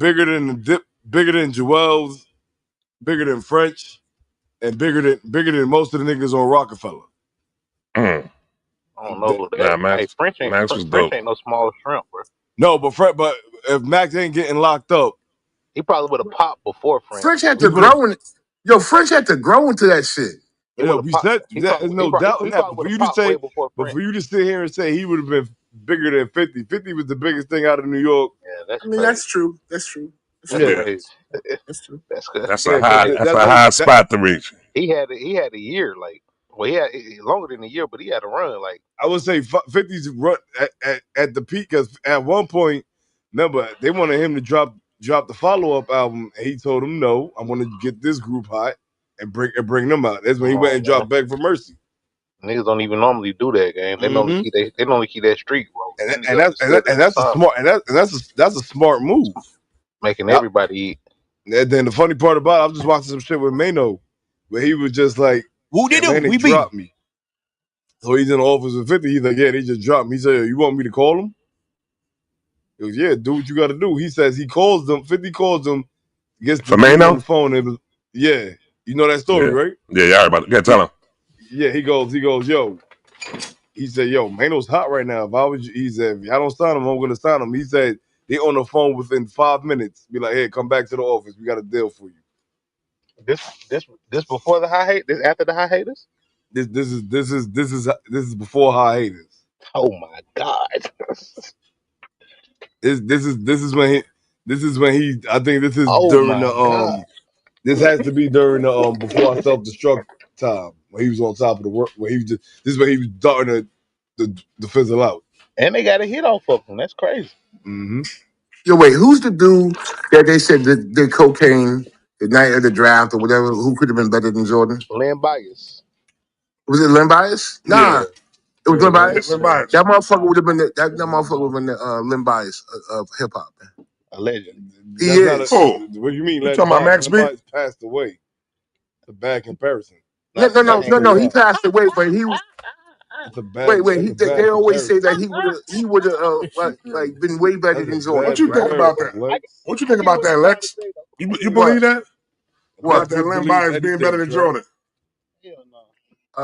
bigger than the dip, bigger than Joel's, bigger than French, and bigger than most of the niggas on Rockefeller. Mm. I don't know Nah, that. Hey, Max was French dope. ain't no small shrimp, bro. No, but if Max ain't getting locked up, He probably would have popped before French. French had he to would have. grow in. Yo, French had to grow into that shit. He Yeah, would have we popped. said that. There's no doubt in He that. probably would have popped way before But French. for you to sit here and say he would have been bigger than 50, 50 was the biggest thing out of New York. Yeah, that's I mean, crazy. that's true. That's true. That's That's true. Yeah, crazy. That's true. That's good. That's a yeah, because high. Hey, That's a that's high that. spot to reach. he had a year like. Well, he had longer than a year, but he had a run like. I would say 50's run at the peak because at one point, remember they wanted him to drop the follow up album, and he told them no. I want to get this group hot and bring them out. That's when he Come went on, and man. dropped Beg for Mercy. Niggas don't even normally do that, game. Mm-hmm. They normally keep that streak, bro. And, That and nigga that's and, understood that, at and the that's a time, smart that's a smart move. making Now, everybody eat. and then the funny part about it, I'm just watching some shit with Mano, where he was just like, Who "Hey, did man, it? they We beat him. dropped me." So he's in the office with 50. He's like, "Yeah, they just dropped me." He said, "You want me to call him?" He goes, "Yeah, do what you got to do." He says he calls them. 50 calls them, gets the dude on Firmino? the phone. And yeah, you know that story, Yeah. right? Yeah, all right, about it. Yeah, tell him. Yeah, he goes, yo. He said, "Yo, Mano's hot right now. If I was, he said, if I don't sign him, I'm gonna sign him." He said they on the phone within 5 minutes. Be like, "Hey, come back to the office. We got a deal for you." This before the high hate. This after the high haters. This is before hiatus. Oh my god. This is when he. I think this is Oh during my the god. This has to be during the before I self destruct time when he was on top of the work. Where he was just this is when he was starting to fizzle out. And they got a hit off of him. That's crazy. Mm-hmm. Yo, wait, who's the dude that they said did cocaine the night of the draft or whatever? Who could have been better than Jordan? Lynn Bias. Was it Len Bias? Yeah, Nah, it was yeah, Len Lynn. Bias. Lynn Yeah. Bynes. That motherfucker would have been that motherfucker would have been the Len Bias of hip hop. Man. A legend. He That's not a. is. Oh, What do you mean? you talking about Max B? Len passed away. It's a bad comparison. No, Not no, the no, same. no, no. He Yeah, passed away, but he was. it's a Wait. that's He, a they bad always say comparison. that he would have Shit crazy. been way better That's a than What Jordan. bad you think Right? about comparison, that? Lex. What you think about that, Lex? You believe What? that? Lex About What? that Lynn believes Bynes being better anything, than Trey. Jordan? Hell no.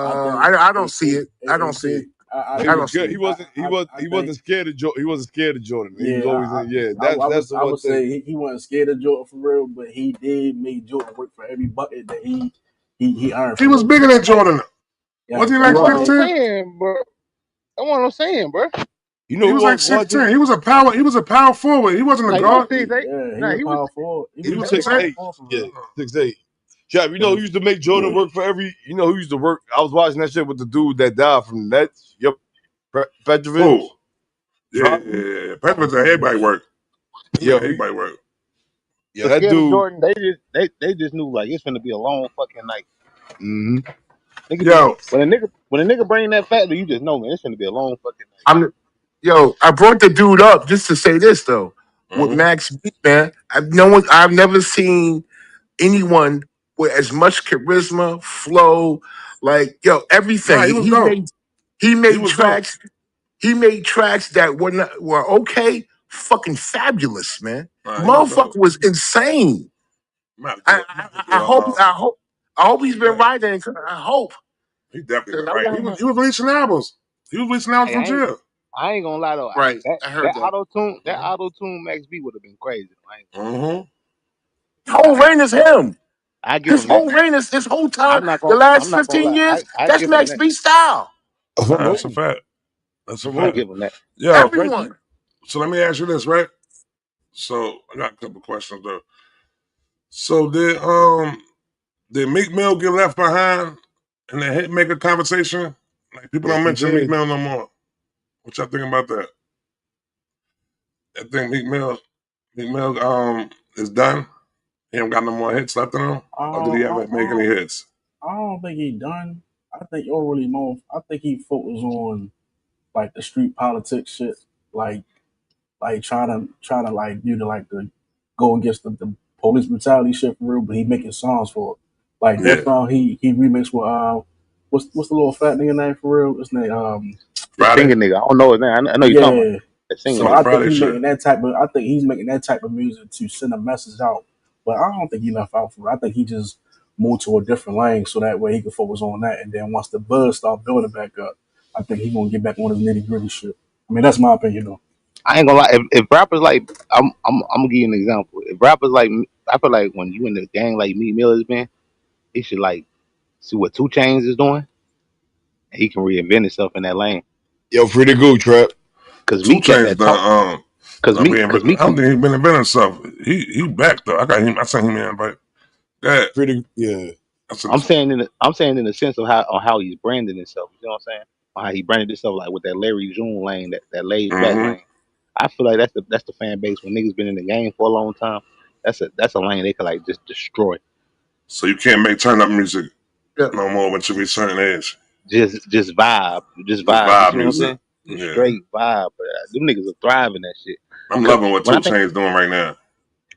I think I don't see it. I don't see it. I He I was don't think see good. it. He wasn't scared of Jordan. He wasn't scared of Jordan. He was yeah, always in. Yeah, that's the I one would thing. say he wasn't scared of Jordan for real, but he did make Jordan work for every bucket that he earned He from was Jordan. bigger than Jordan. Yeah, Wasn't he he like That's what I'm was. 15? saying, bro. That's what I'm saying, bro. You know He who was like else watching? 16. He was a power. He was a power forward. He wasn't a Nah, he was guard. 6'8". Yeah, he Nah, was he was. powerful. He He was was very 6'8". powerful for Yeah, real. 6'8". Chap, you know who used to make Jordan work for every. You know who used to work. I was watching that shit with the dude that died from the Nets. Yep, Petrovic. Who? Yeah. Petrovic, everybody work. He made Yo, everybody work. yeah, The that scared of dude. Jordan, they just knew like it's gonna be a long fucking night. Mm-hmm. Nigga just Yo, when a nigga bring that factor, you just know, man, it's gonna be a long fucking night. I brought the dude up just to say this though. With mhm. Max B, man, I've never seen anyone with as much charisma, flow, like Nah, everything. he was dope. He He made was dope. tracks. He made tracks that were okay, fucking fabulous, man. Nah, he was Motherfucker dope. was insane. Might have to I, do, might have to I, do I hope I hope I hope he's been yeah. writing. I hope. He definitely 'Cause been I right. want him. He was releasing albums. He was releasing albums Hey, from jail. I ain't gonna lie though. Right, That I heard that that. auto tune Max B would have been crazy. Mm-hmm. His whole reign is him. I give His him that. whole reign is his whole time. The I'm last not gonna 15 lie. years, I that's give him Max that. B style. From That's a who? fact. That's a From I fact. who? give him that. Yo, From Frenchie? Everyone. so let me ask you this, right? So I got a couple questions though. So did Meek Mill get left behind in the hitmaker conversation? Like people don't Yes, he mention Meek did. Mill no more. What y'all think about that? I think Meek Mill is done. He don't got no more hits left in him. Or did he ever make any hits? I don't think he done. I think you're really more. I think he focused on like the street politics shit, like trying to like do the like the go against the police brutality shit for real. But he making songs for it. Like that Yeah. song he remixed with what's the little fat nigga name for real? His name The Friday. singing nigga. I don't know his name. I know you're talking about. yeah So Some of I the think Friday he's shit. making that type of. I think he's making that type of music to send a message out. But I don't think he left out for it. I think he just moved to a different lane so that way he can focus on that. And then once the buzz start building back up, I think he's gonna get back on his nitty gritty shit. I mean, that's my opinion though. I ain't gonna lie. If rappers like, I'm gonna give you an example. If rappers like, I feel like when you in the gang like Meek Mill has been, he should like see what Two Chains is doing, and he can reinvent himself in that lane. Yo, free to go, Trap. Cause Two Meek got Chains that talk. done. Cause Meek I don't think he's been inventing himself. He back though. I got him. I sent him in, but yeah, Free to yeah. I sent I'm saying in the sense of how he's branding himself. You know what I'm saying? On how he branded himself like with that Larry June lane, that laid back Mm-hmm. lane. I feel like that's the fan base when niggas been in the game for a long time. That's a lane they could like just destroy. So you can't make turn up music Yeah. no more when you reach certain age. Just vibe, just Just vibe. You vibe see what I'm music. saying? Just Yeah. straight vibe. But them niggas are thriving that shit. I'm 'Cause loving what when I Two think Chains doing right now.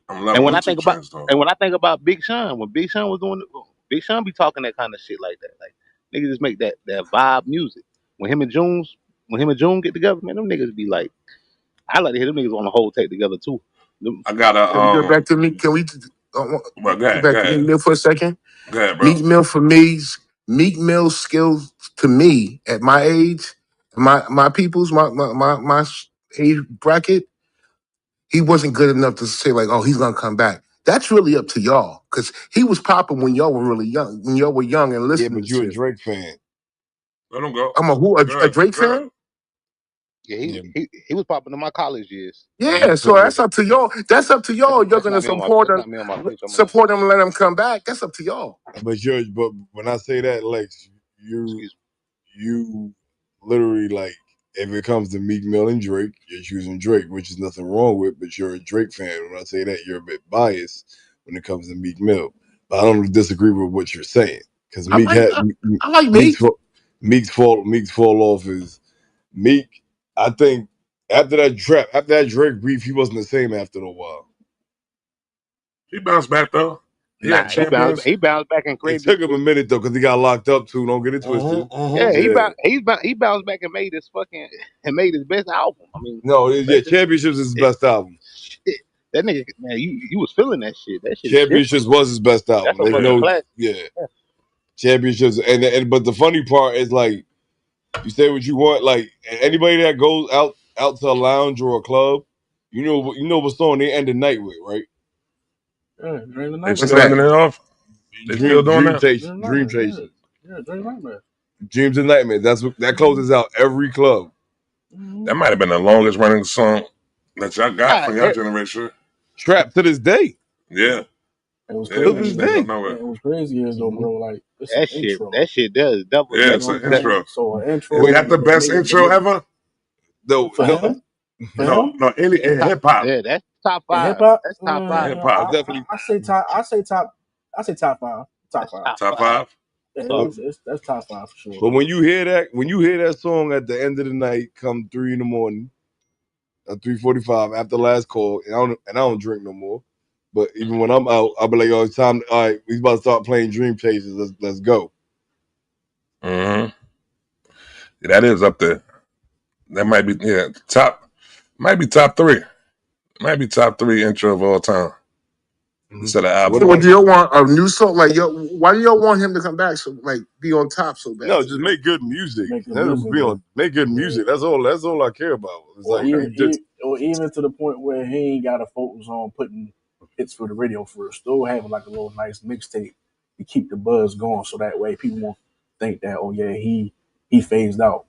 I'm and loving when what I Two think about Chains doing. and when I think about Big Sean, when Big Sean was doing it, Big Sean be talking that kind of shit like that. Like niggas just make that vibe music. When him and Junes, when him and June get together, man, them niggas be like, I like to hear them niggas on the whole take together too. Them, I got Can we go a back to me? Can we well go go ahead, back go to Meek ahead. Mill for a second? Go ahead, bro. Meek Mill for me, Meek Mill's skills to me at my age, my people's my age bracket, he wasn't good enough to say like, oh, he's gonna come back. That's really up to y'all because he was popping when y'all were really young, when y'all were young and Yeah, listening but to you a shit. Drake fan. Let him go. I'm a who Go a ahead. Drake Go ahead. fan. yeah, Yeah, he was popping in my college years. he Yeah, so told that's up to y'all. That's up to y'all. You're gonna That's not me on my picture. I'm on. support him, and let him come back. That's up to y'all. but when I say that, Lex, you Excuse you literally like if it comes to Meek Mill and Drake, you're choosing Drake, which is nothing wrong with, but you're a Drake fan. When I say that, you're a bit biased when it comes to Meek Mill. But I don't disagree with what you're saying because I like I like Meek's Meek. Meek's fall off is Meek. I think after that Drake beef, he wasn't the same after a while. He bounced back though. He Nah, had champions. he bounced back and It created took this. him a minute though because he got locked up too. Don't get it twisted. Yeah, Yeah. he bounced back and made his fucking and made his best album. I mean, No, yeah, let's just Championships is his it, best album. shit. That nigga, man, you was feeling that shit. That shit is different. Championships was his best That's album. a There's fucking Yeah. no, classic. yeah, Championships. And but the funny part is like you say what you want. Like anybody that goes out to a lounge or a club, you know what song they end the night with, right? Yeah, Dream the They What's Nightmare. still that? ending it off. They still doing that. Dream the Dream Nightmare. Yeah, Chasers, yeah, Dream the Nightmare. Dreams and Nightmares. That's what that Mm-hmm. closes out every club. Mm-hmm. That might have been the longest running song that y'all got Nah, from your generation. Trap to this day, Yeah. It was Yeah. to That this crazy. shit ain't going day. nowhere. It was crazy as though, Mhm. bro. Like it's an intro. that shit does double Yeah, You double. it's know an what I'm saying? intro. So an Is What intro that the best intro ever? no for no him, for No, him no, any in Top, hip hop. yeah, that's top in hip five. hop. That's top In five. hip hop. that's definitely. I say top. I say top. I say top five. Top That's five. top Top five. five. Yeah, But, that's top five for sure. but when you hear that song at the end of the night, come 3 in the morning, at 3:45 after last call, and I don't drink no more. But even when I'm out, I'll be like, "Oh, it's time! All right, we about to start playing Dream Chasers. Let's go." Mm-hmm. Yeah, that is up there. That might be top. Might be top three. Might be top three intro of all time instead of So what album So, what about one. do y'all want a new song? Like, yo, why do y'all want him to come back? So, like, be on top so bad. no? Just make good music. Make the Let it music, be yeah. on. Make good Yeah. music. That's all. That's all I care about. It's Or like Okay. even to the point where he ain't got to focus on putting hits for the radio first. Still having like a little nice mixtape to keep the buzz going, so that way people won't think that oh yeah he phased out.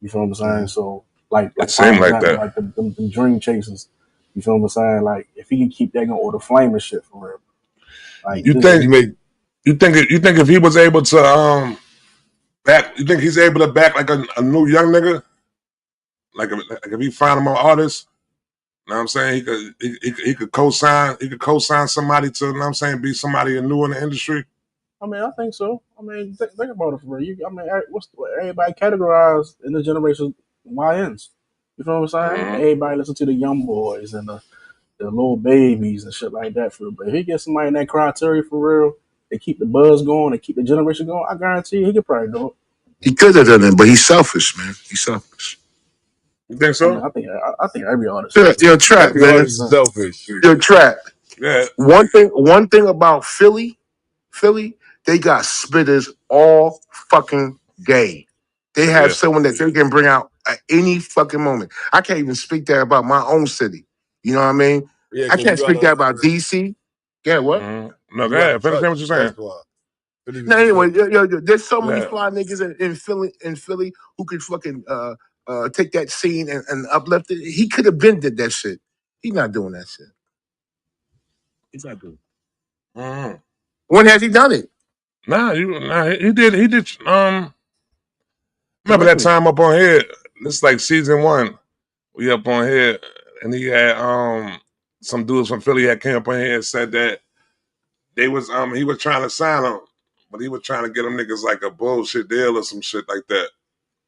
You feel what I'm saying? So It like seemed prime like example that. like the Dream Chasers. You feel what I'm saying? Like if he can keep that going or the flaming shit for real. Like You just think you make you think if he was able to back, you think he's able to back like a new young nigga, like if he find him an artist. You know what I'm saying? He could co-sign somebody to, you know what I'm saying, be somebody new in the industry. I mean, I think so. I mean, think about it for real. I mean, everybody categorized in this generation YNs. You know what I'm saying? Mm-hmm. Everybody listen to the young boys and the little babies and shit like that. For real. But if he gets somebody in that criteria for real, they keep the buzz going, they keep the generation going. I guarantee you, he could probably do it. He could have done it, but he's selfish, man. He's selfish. You think I mean, so? I think every artist Yeah, is. you're trapped, Every man. artist is selfish. You're trapped. Yeah. One thing about Philly, they got spitters all fucking day. They have Yeah. someone that they can bring out at any fucking moment. I can't even speak that about my own city. You know what I mean? Yeah, I because can't speak that about DC. Yeah, what? No, go you got a ahead. Finish touch. what you're saying. That's why. Finish what No, you anyway, saying. there's so many Yeah. fly niggas in Philly who could fucking take that scene and uplift it. He could have been did that shit. He's not doing that shit. He's not doing it. Mm-hmm. When has he done it? He did. He did. Remember that When? time up on here? This is like season one. We up on here, and he had some dudes from Philly that came up on here and said that they was he was trying to sign them, but he was trying to get them niggas like a bullshit deal or some shit like that.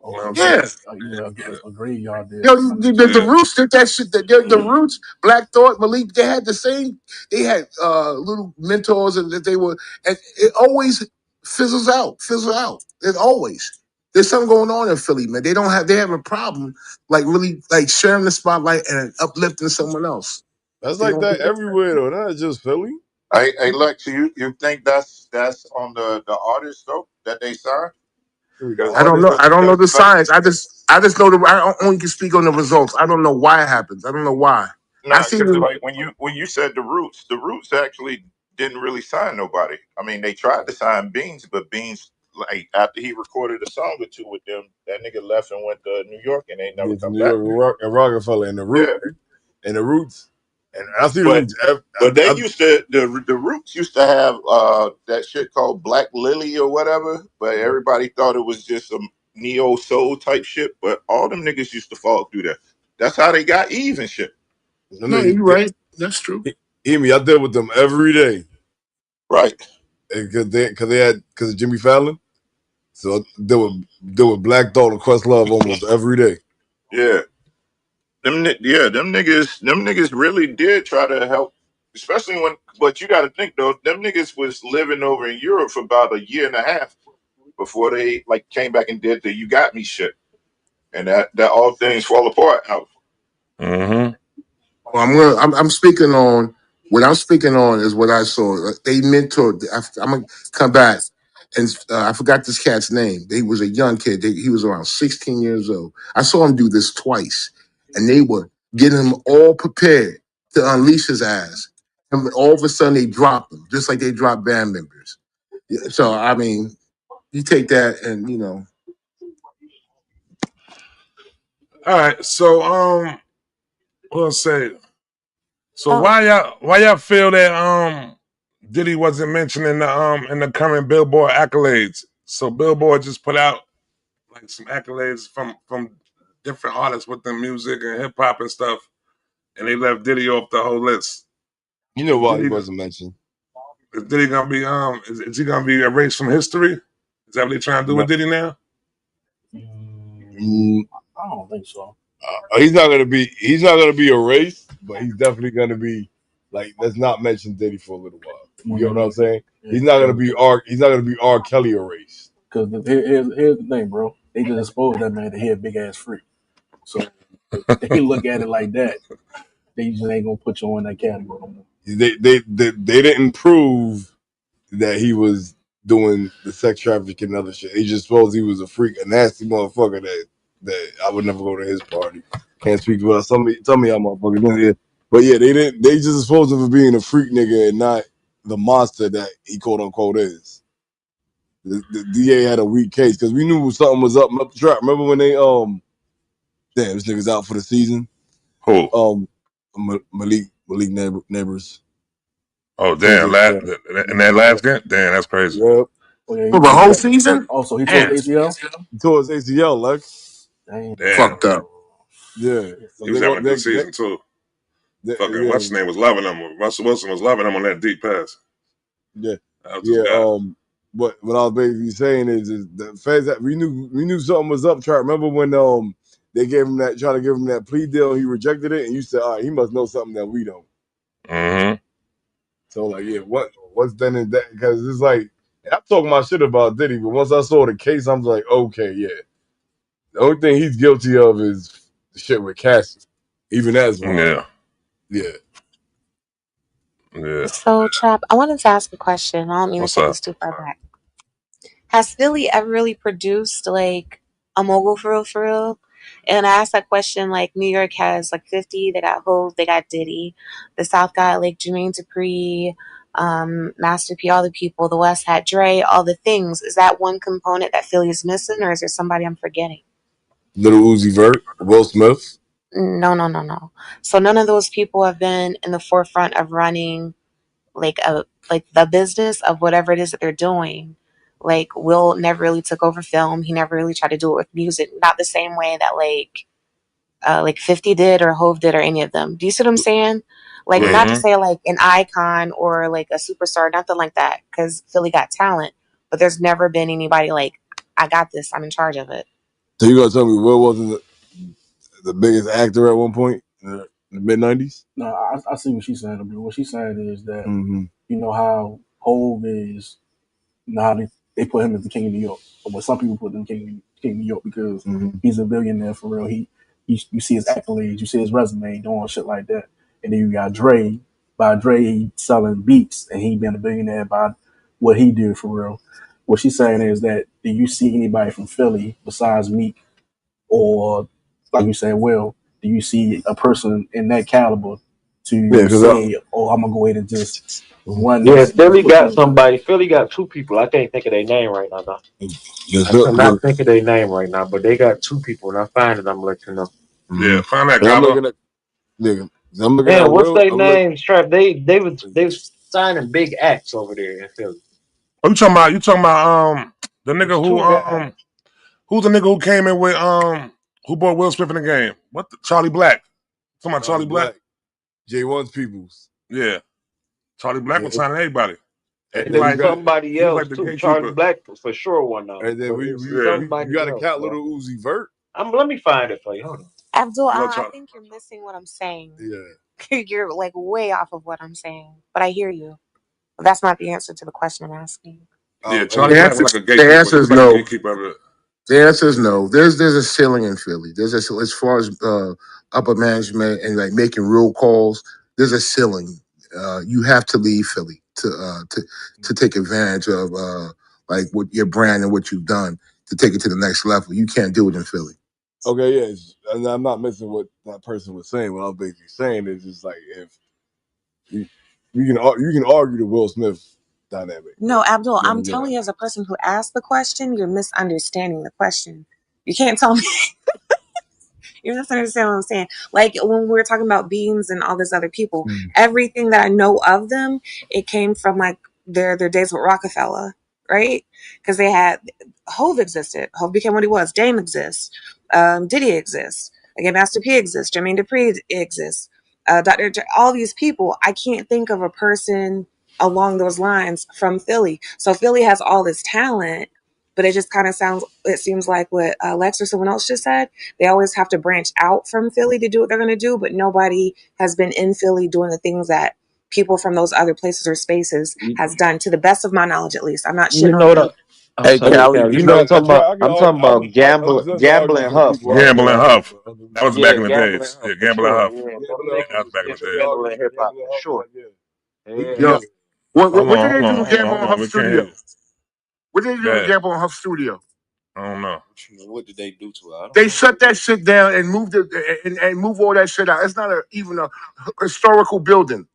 You know what Oh I'm yeah, saying? Yeah. yeah, a graveyard Yo, did some the Yeah. Roots did that shit. The Roots, Black Thought, Malik, they had the same. They had little mentors, and that they were, and it always fizzles out. It always. There's something going on in Philly, man. They have a problem, like really, like sharing the spotlight and uplifting someone else. That's They like don't do that that. everywhere though. Not just Philly. Hey, Lex, you think that's on the artist though that they signed? Here we go. Because I don't know. Artists. because I don't know because the like science. I just know I only can speak on the results. I don't know why it happens. I don't know why. I nah, see because them. like when you said the roots actually didn't really sign nobody. I mean, they tried to sign Beans, but Beans like after he recorded a song or two with them, that nigga left and went to New York and ain't never Did to come New back. York and Rockefeller Yeah, and the Roots. And I see the but Roots. they used to the roots used to have that shit called Black Lily or whatever, but everybody thought it was just some neo soul type shit. But all them niggas used to fall through that. That's how they got Eve and shit. No, you're right. That's true. hear me. I deal with them every day Right. because of Jimmy Fallon. So they were Black Thought and Questlove almost every day. Yeah. Them niggas really did try to help, especially when. But you got to think though, them niggas was living over in Europe for about a year and a half before they like came back and did the "You Got Me" shit, and that all things fall apart out. Mm-hmm. Well, I'm speaking on what I'm speaking on is what I saw. They mentored. I'm gonna come back, and I forgot this cat's name. He was a young kid. He was around 16 years old. I saw him do this twice, and they were getting him all prepared to unleash his ass. And all of a sudden, they dropped him, just like they dropped band members. Yeah, so I mean, you take that, and All right. So we'll say. So oh, why y'all feel that Diddy wasn't mentioned in the current Billboard accolades? So Billboard just put out like some accolades from different artists with the music and hip hop and stuff, and they left Diddy off the whole list. You know Is why he Diddy wasn't mentioned? is Diddy gonna be is he gonna be erased from history? Is that what they trying to do No, with Diddy now? Mm, mm, I don't think so. he's not gonna be. He's not gonna be erased, but he's definitely gonna be like. Let's not mention Diddy for a little while. You get what I'm saying? Yeah, He's not gonna be R. He's not gonna be R. Kelly erased. because here's the thing, bro. They just exposed that man to hear big ass freak. So if they look at it like that, they just ain't gonna put you in that category no more. They didn't prove that he was doing the sex trafficking and other shit. He just supposed he was a freak, a nasty motherfucker that I would never go to his party. Can't speak for us. Tell me how motherfucker know. Yeah. But yeah, they didn't. They just exposed him for being a freak nigga and not the monster that he quote unquote is. The DA had a weak case because we knew something was up the trap. Remember when they damn this nigga's out for the season? Who? Um, Malik neighbors Oh towards damn! the In that last game, damn, that's crazy. yep Oh yeah, for the he whole tore. season, Also, he tore damn, his ACL. towards ACL Lex. Damn. Damn, fucked up. Yeah, Shit. so he was they having a want good season too. Fucking yeah what's his name was loving him. Russell Wilson was loving him on that deep pass. yeah That was just yeah. God. What I was basically saying is the feds that we knew something was up. Try remember when they gave him that trying to give him that plea deal, he rejected it, and you said, all right, he must know something that we don't. Mm-hmm. So like, yeah, what's done in that? Because it's like I'm talking my shit about Diddy, but once I saw the case, I'm like, okay, yeah. The only thing he's guilty of is the shit with Cassie. Even that's wild. Yeah. Yeah. So, Trap, I wanted to ask a question. I don't mean to What's take up? us too far back. Has Philly ever really produced like a mogul for real, for real? And I asked that question like New York has like 50, they got Hov, they got Diddy. The South got like Jermaine Dupri, Master P, all the people. The West had Dre, all the things. Is that one component that Philly is missing, or is there somebody I'm forgetting? Little Uzi Vert, Will Smith. No, no, no, no. So none of those people have been in the forefront of running like the business of whatever it is that they're doing. Like Will never really took over film. He never really tried to do it with music. Not the same way that like 50 did or Hove did or any of them. Do you see what I'm saying? Like Yeah. not to say like an icon or like a superstar, nothing like that, because Philly got talent, but there's never been anybody like, I got this, I'm in charge of it. So you gonna tell me Will wasn't the biggest actor at one point in the mid '90s? No, I see what she's saying. What she's saying is that Mm-hmm. you know how Hove is, you know how they put him as the king of New York, or what some people put him king of New York because Mm-hmm. he's a billionaire for real. You see his accolades, you see his resume, doing shit like that, and then you got Dre. By Dre, he selling beats, and he being a billionaire by what he did for real. What she's saying is that do you see anybody from Philly besides Meek or like you said, Will, do you see a person in that caliber Yeah, to because say, "Oh, I'm gonna go ahead and just run Yeah, this and just Philly push got this down"? somebody. Philly got two people. I can't think of their name right now, though. I cannot think of their name right now, but they got two people. And I find it, I'm gonna let you know. Yeah. Find that I'm Gabo. looking at nigga. I'm looking Man, at what's Will. their I'm looking. names, Trap? They was signing big acts over there in Philly. Oh, you talking about the nigga It's who two guys. who's the nigga who came in with who brought Will Smith in the game? What Charlie Black. Talking about Charlie Charlie Black? Black, J1's peoples. Yeah. Charlie Black Yeah. was signing everybody. And It then you was Like got, somebody he was like else the too. Charlie gatekeeper. Black for sure one of them, and then but we it's we, Yeah. we you somebody got to else, count bro. little Uzi Vert. Let me find it for you. Hold on. Abdul, Love I Charlie. think you're missing what I'm saying. Yeah. You're like way off of what I'm saying, but I hear you. But that's not the answer to the question I'm asking. Yeah, And Charlie The then Black was answer, like a the gatekeeper. answer He was is like a no. gatekeeper of it. The answer is no. There's a ceiling in Philly. As far as upper management and like making real calls. There's a ceiling. You have to leave Philly to take advantage of like what your brand and what you've done to take it to the next level. You can't do it in Philly. okay, yeah, and I'm not missing what that person was saying. What I was basically saying is just like if you you can argue the Will Smith dynamic, but No, Abdul, then I'm again, telling you, as a person who asked the question, you're misunderstanding the question. You can't tell me. You just understand what I'm saying. Like when we are talking about beans and all these other people, everything that I know of them, it came from like their days with Rockefeller, right? Because they had Hove existed. Hove became what he was. Dame exists. Diddy exists. Again, Master P exists. Jermaine Dupri exists. Dr. All these people. I can't think of a person along those lines from Philly. So Philly has all this talent, but it just kind of it seems like what Lex or someone else just said, they always have to branch out from Philly to do what they're going to do, but nobody has been in Philly doing the things that people from those other places or spaces You, has done, to the best of my knowledge, at least. I'm not you shitting know on what? them. I'm Hey, sorry, Callie, Cal. You you know know, I'm talking about. I can I'm talking about I'm gamble, just gambling arguing Huff, people out bro. there. Gamble and I Huff. don't That was back Yeah, in the gambling days. Huff Yeah, for Gamble and sure. Huff. Yeah, them Gambling niggas Huff That was was back in the days. instrumental in hip hop for sure. like, yeah. We can Yo, Yeah. hear what did Hold they do on, with hold on, Gamble in hold on. Huff We can't hear Studio? you. What did they do with Yeah, Gamble in Huff Studio? I don't know. What did they do to her? I don't They know. shut that shit down and moved it and move all that shit out. It's not even a historical building.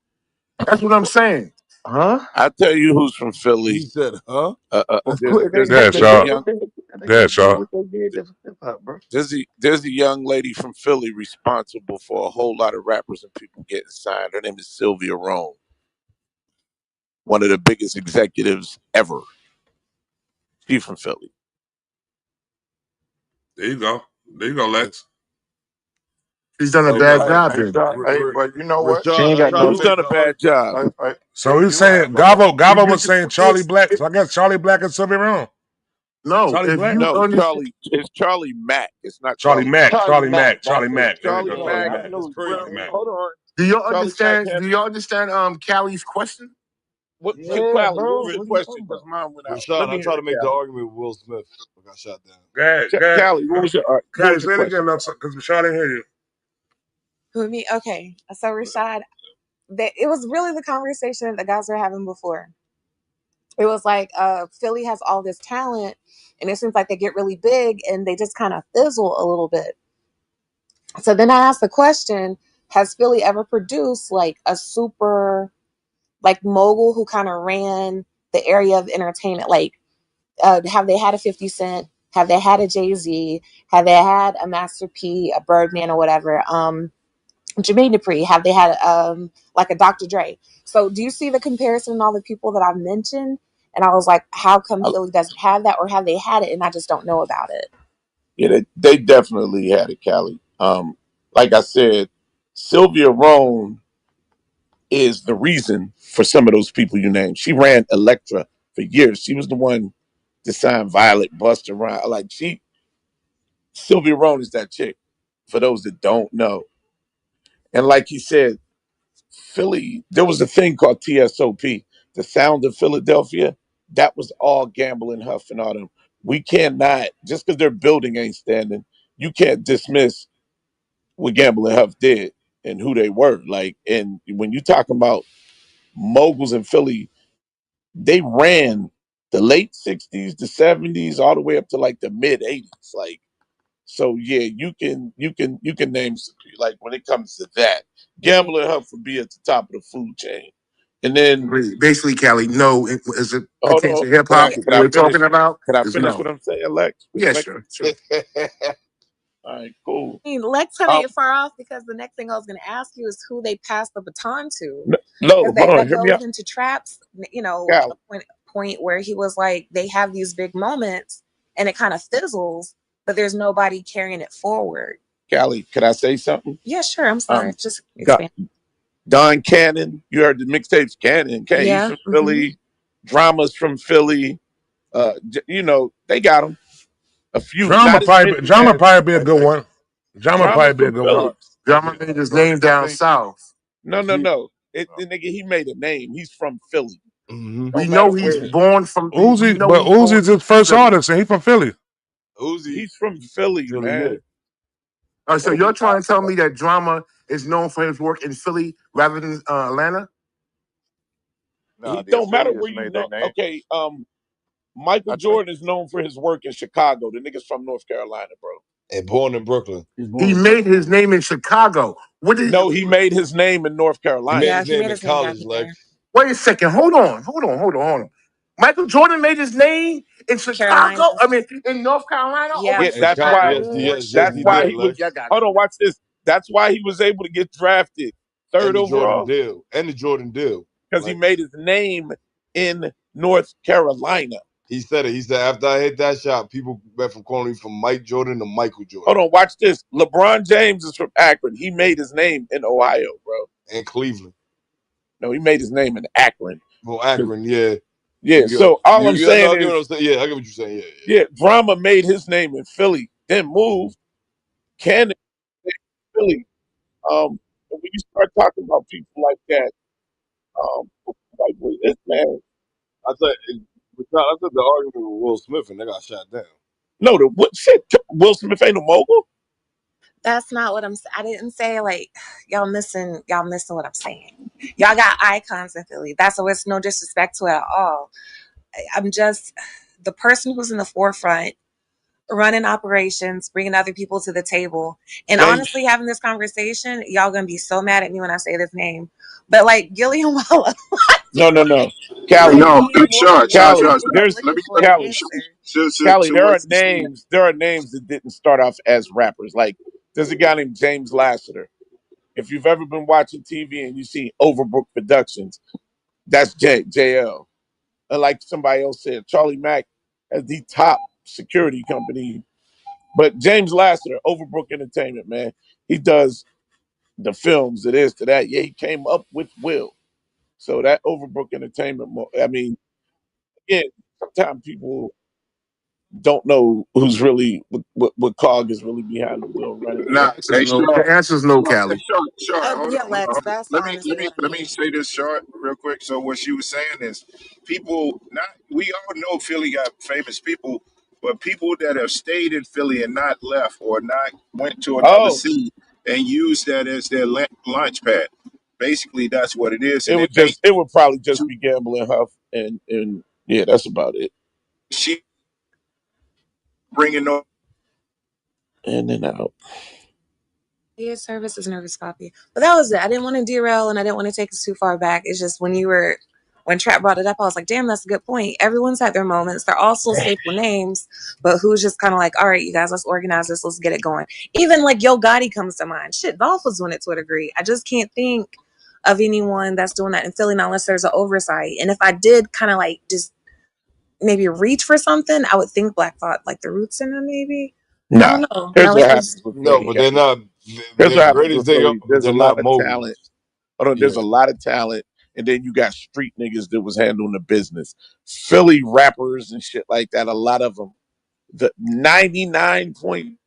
That's what I'm saying. Huh? I tell you who's from He Philly. said, huh? What they Go ahead, There's a Shaw. young they Go gonna ahead, do Shaw. what they did to hip hop, bro. there's a young lady from Philly responsible for a whole lot of rappers and people getting signed. Her name is Sylvia Rome, one of the biggest executives ever. She's from Philly. There you go. There you go, Lex. He's done a Hey, bad but job then. But you know what? She Rashad, ain't I got tried to no. Who's make done a the bad job? So he was You saying have Gabo You, was saying Charlie it's, Black. it, So I guess Charlie Black and Sylvia Wrong. no, Charlie if Black? you no understand, Charlie. It's Charlie Mack. It's not Charlie Charlie Mack. Black. Charlie Charlie Mack. Mack. That's Charlie it. Mack. There you Charlie go. Yeah, Charlie Mack. I Mack. knew. Well, Charlie Mack. hold on. do you Charlie Mack understand? had Do you understand? Callie's question. What, Yeah, Cali, what bro. was your What are you question? talking Because about? mine went out. Let Rashad, me I hear tried to it, make the Cali. argument with Will Smith, but got shot down. Go ahead, go ahead. Cali, what Cali, was your say it question? again, because Rashad didn't hear you. Who me? Okay. So Rashad, it was really the conversation that the guys were having before. It was like Philly has all this talent, and it seems like they get really big and they just kind of fizzle a little bit. So then I asked the question: has Philly ever produced like a super like mogul who kind of ran the area of entertainment? Like, have they had a 50 Cent? Have they had a Jay-Z? Have they had a Master P, a Birdman, or whatever? Jermaine Dupri, have they had like a Dr. Dre? So do you see the comparison in all the people that I've mentioned? And I was like, how come I- Philly doesn't have that, or have they had it and I just don't know about it? yeah, they definitely had it, Cali. Like I said, Sylvia Rhone is the reason for some of those people you named. She ran Elektra for years. She was the one to sign Violet, Buster Rhymes. Like Sylvia Rhone is that chick. For those that don't know, and like he said, Philly, there was a thing called TSOP, the Sound of Philadelphia. That was all Gamble and Huff and all them. We cannot, just because their building ain't standing, you can't dismiss what Gamble and Huff did and who they were. Like, and when you talk about moguls in Philly, they ran the late 60s, the 70s, all the way up to like the mid 80s. Like, so yeah, you can name some, like when it comes to that, Yeah. Gamble and Huff would be at the top of the food chain. And then Basically, Cali, no, is it hold pertains on, to hip can I hop? Yeah. can What I we're finish? talking about Can I is finish what no. I'm saying, Lex? Yeah, Respect. sure, sure. All right, cool. I mean, Lex kind of Um, get far off because the next thing I was going to ask you is who they passed the baton to. no, Because hold on, that hear me goes out, into Traps, to Cal. the point where he was like, they have these big moments and it kind of fizzles, but there's nobody carrying it forward. Callie, could I say something? Yeah, sure. I'm sorry. Um, Just Don, expand. Don Cannon, you heard the mixtapes. Cannon, he's Yeah. from Philly. Dramas from Philly. They got him. A few, not as many Drama as probably be a good one. Drama Dramas probably be a from good one. Philly. Drummer made his name down south. No, no, no. The nigga, he made a name. He's from Philly. Mm-hmm. We Don't matter know he's where. born from. We Uzi, know but he's born Uzi's his from first Philly. artist, and he from Philly. Uzi, He's from Philly, Philly, yeah. man. So What are we you're trying to talking tell about? me that Drama is known for his work in Philly rather than Atlanta? He No, the don't matter where affiliates you made their know. name. Okay, Michael I think Jordan is known for his work in Chicago. The nigga's from North Carolina, bro. And born in Brooklyn. He's He born in made Brooklyn. his name in Chicago. What did? No, he made his name in North He made Carolina. Yeah, his he name made in his name down college, here. Lex. Wait a second. Hold on. Michael Jordan made his name in Chicago. Carolina. I mean, in North Carolina over Yeah. Yeah, And that's Uh why. huh. yes, That's he why did, he was. Lex. Yeah, I got it. Hold on, watch this. That's why he was able to get drafted And third the Jordan overall deal. And the Jordan deal. because he Like made his name in North Carolina. he said it. He said after I hit that shot, people went from calling me from Mike Jordan to Michael Hold Jordan. on, watch this. LeBron James is from Akron. He made his name in Ohio, bro. And Cleveland. No, he made his name in Akron. Well, Akron, yeah. Yeah. You, So all I'm no, saying I get what is, I'm saying. Yeah, I get what you're saying. Yeah, yeah. yeah, Drama made his name in Philly, then moved. Cannon made Philly. And when you start talking about people like that, like with this man, I said the argument with Will Smith and they got shot down. no, the what shit? Will Smith ain't a mogul. That's not what I didn't say like y'all missing what I'm saying. Y'all got icons in Philly. That's so it's no disrespect to it at all. I'm just the person who's in the forefront, running operations, bringing other people to the table, and James, honestly having this conversation. Y'all gonna be so mad at me when I say this name, but like Gillian Walla, no, Hey, Callie, no, need more Callie. Shards. people There's Let looking me for an Callie, answer. Callie. to There what are you saying. names. There are names that didn't start off as rappers. Like there's a guy named James Lassiter. If you've ever been watching TV and you see Overbrook Productions, that's JL. And like somebody else said, Charlie Mack has the top security company. But James Lassiter, Overbrook Entertainment, man, he does the films, it is to that. Yeah, he came up with Will. So that Overbrook Entertainment, I mean, yeah, sometimes people don't know who's really what cog is really behind the wheel running The Nah, things. answer is hey, no. Shard, The answer is no, Hey, Cali. Shard, hold Yeah, on, hold Lex, on. that's honestly what I Let me mean. say this, Shard, real quick. So what she was saying is, people not we all know Philly got famous people, but people that have stayed in Philly and not left or not went to another Oh, city and used that as their launch pad. Basically, that's what it is, it and it would makes just it would probably just be gambling, Huff, and yeah, that's about it. she bringing no. In and out. Yeah, service is nervous copy. But that was it. I didn't want to derail and I didn't want to take us too far back. It's just when Trap brought it up, I was like, damn, that's a good point. Everyone's had their moments. They're all still staple names, but who's just kind of like, all right, you guys, let's organize this. Let's get it going. Even like Yo Gotti comes to mind. Shit, Dolph was doing it to a degree. I just can't think of anyone that's doing that in Philly now unless there's an oversight. And if I did kind of like just maybe reach for something, I would think Black Thought, like the roots in them, maybe. I Nah. don't know. Here's Now, what like, happens was with No, Philly. but they're not. Here's They're what great happens as with they are, Philly. but There's a they're lot not of talent. moguls. Hold on, there's Yeah. a lot of talent, and then you got street niggas that was handling the business. Philly rappers and shit like that. A lot of them, the 99.7%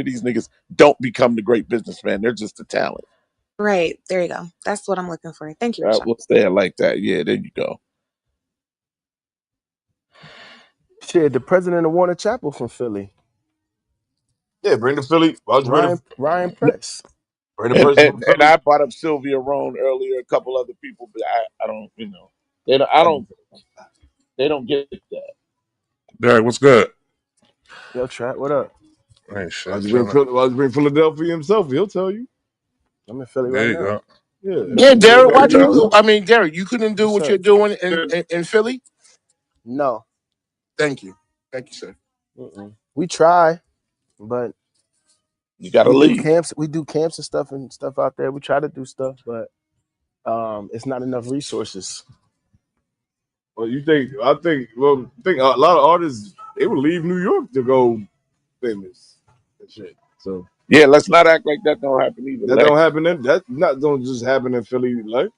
of these niggas don't become the great businessman. They're just the talent. right. There you go. That's what I'm looking for. Thank you, Rashad. We'll say it like that. Yeah, there you go. Shit, the president of Warner Chapel from Philly, Yeah, bring the Philly. Why don't you Ryan Press. bring the And, person from and and Philly? I brought up Sylvia Roan earlier, a couple other people, but I don't, they don't, I I, don't, they don't get that. Derek, what's good? Yo, Trap, what up? Ain't why shit, don't you bring chilling. Why don't you bring Philadelphia himself? He'll tell you. I'm in Philly There right you now. go. Yeah. Yeah, Derek. There Why you do go. you? I mean, Derek, you couldn't do What's what you're up? doing in Philly. No. Thank you, sir. Mm-mm. We try, but You got to we do leave. camps. We do camps and stuff out there. We try to do stuff, but it's not enough resources. Well, you think? I think. Well, I think a lot of artists they would leave New York to go famous and shit. So Yeah, let's not act like that don't happen either, that don't Lex. happen. That not don't just happen in Philly. Like,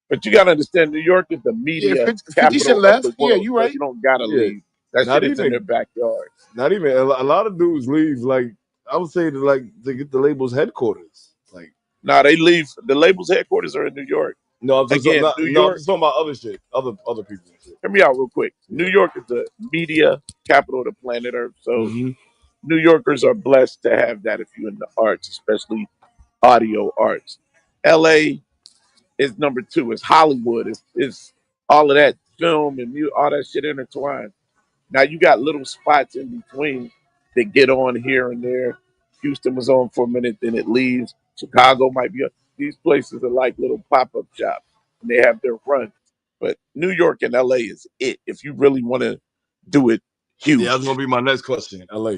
But you got to understand, New York is the Yeah, media 50 Cent capital of the left. Yeah, world, you so right. you don't got to yeah, leave. That not shit is in their even. backyard. Not even. A lot of dudes leave. Like I would say, to get the label's headquarters. Like, Now they leave. The label's headquarters are in New York. no, I'm just Again, New no, I'm York. just talking about other shit, other people and shit. Hear me out real quick. New Yeah. York is the media capital of the planet Earth, so Mm-hmm. New Yorkers are blessed to have that if you're in the arts, especially audio arts. LA is number two. It's Hollywood. It's all of that film and all that shit intertwined. Now you got little spots in between that get on here and there. Houston was on for a minute, then it leaves. Chicago might be. These places are like little pop-up shops, and they have their run. But New York and LA is it. If you really want to do it Yeah, that's gonna huge, be my next question. LA.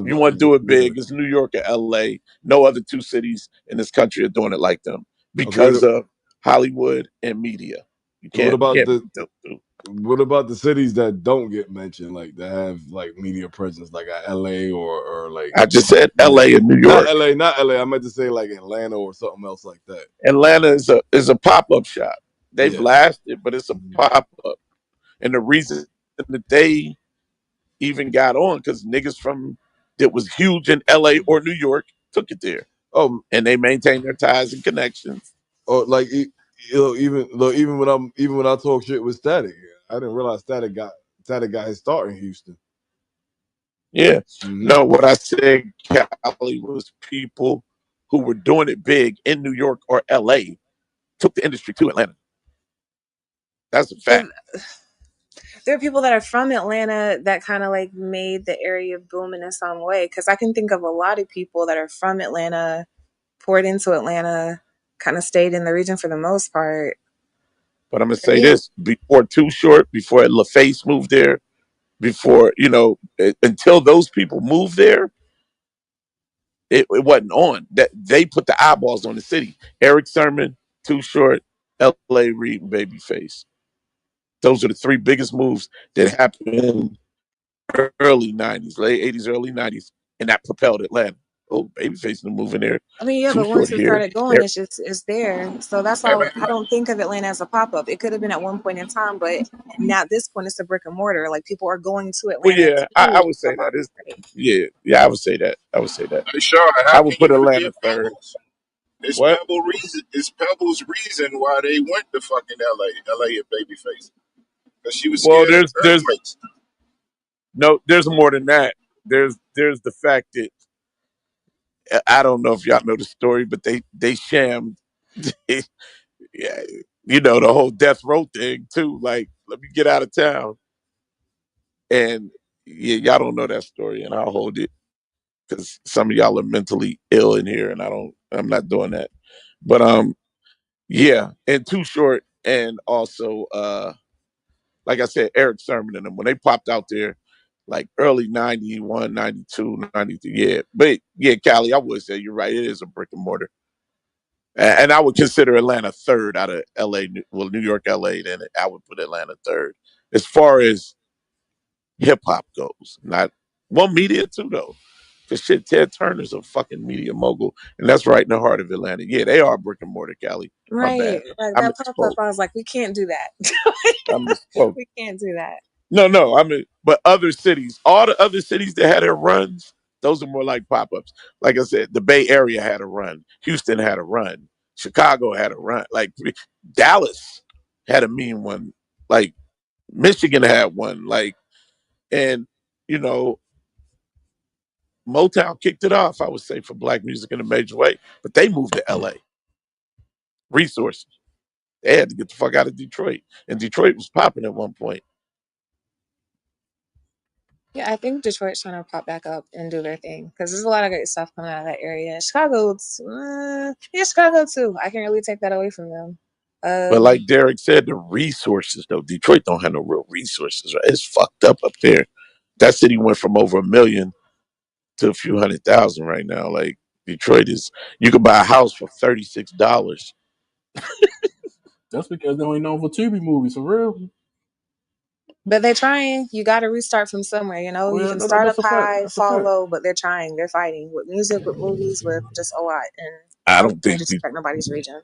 if you want to do it big, it's New York and LA. No other two cities in this country are doing it like them Okay, what, because of Hollywood and media. You what can't about beat the them two. cities that don't get mentioned, like that have like media presence, like LA or like I just said yeah, LA and New not York. LA, not LA. I meant to say like Atlanta or something else like that. Atlanta is a pop up shop. They Yeah. blasted, but it's a pop up. And the reason that they even got on because niggas from that was huge in LA or New York took it there, Oh, and they maintained their ties and connections. or like even look, even when I talk shit with Static, I didn't realize Static got his start in Houston. Yeah, Mm-hmm. no, what I said, Cali, was people who were doing it big in New York or LA took the industry to Atlanta. That's a fact. But there are people that are from Atlanta that kind of like made the area boom in some way. Because I can think of a lot of people that are from Atlanta, poured into Atlanta, kind of stayed in the region for the most part. But I'm gonna And say yeah, this: before Too Short, before LaFace moved there, before until those people moved there, it wasn't on. That they put the eyeballs on the city. Eric Sermon, Too Short, L.A. Reid, and Babyface. Those are the three biggest moves that happened early '90s, late '80s, early '90s, and that propelled Atlanta. oh, Babyface to move in there. I mean, yeah, Too but once Short it here. started going, it's there. So that's Hey, why I don't think of Atlanta as a pop up. It could have been at one point in time, but now at this point, it's a brick and mortar. Like people are going to Well, Atlanta yeah, I to would say that. pop. It's, Right? yeah, I would say that. I would say that. hey, Sean, I how would can you put Atlanta forget third. Pebbles? It's What? Pebble reason. It's Pebble's reason why they went to fucking L.A. at Babyface, because she was Well, scared of earthquakes. there's more than that. There's the fact that I don't know if y'all know the story, but they shammed, yeah, the whole death row thing too. Like, let me get out of town, and yeah, y'all don't know that story, and I'll hold it because some of y'all are mentally ill in here, and I'm not doing that. But yeah, and Too Short, and also like I said, Eric Sermon and them when they popped out there. Like early 91, 92, 93. Yeah. But yeah, Cali, I would say you're right. It is a brick and mortar. And I would consider Atlanta third out of LA, well, New York, LA, then I would put Atlanta third. As far as hip hop goes, not well, media too, though. Because shit, Ted Turner's a fucking media mogul, and that's right in the heart of Atlanta. Yeah, they are brick and mortar, Cali. My Right. bad. Like I that pop up, misspoke. I was like, we can't do that. I misspoke. We can't do that. No. I mean, but other cities, all the other cities that had their runs, those are more like pop ups. Like I said, the Bay Area had a run, Houston had a run, Chicago had a run, like Dallas had a mean one, like Michigan had one, like, and you know, Motown kicked it off, I would say, for black music in a major way, but they moved to LA. Resources. They had to get the fuck out of Detroit. And Detroit was popping at one point. Yeah, I think Detroit's trying to pop back up and do their thing because there's a lot of great stuff coming out of that area. Yeah, Chicago too. I can't really take that away from them. But like Derek said, the resources though, Detroit don't have no real resources. Right? It's fucked up there. That city went from over 1 million to a few 100,000 right now. Like Detroit is, you could buy a house for $36. That's because they only known for TV movies, for real. But they're trying. You got to restart from somewhere. You know, Oh you yeah, can start up that's a fact. high, That's a fall fact. low, but they're trying. They're fighting with music, with movies, with just a lot. And I I don't can't think, disrespect nobody's region.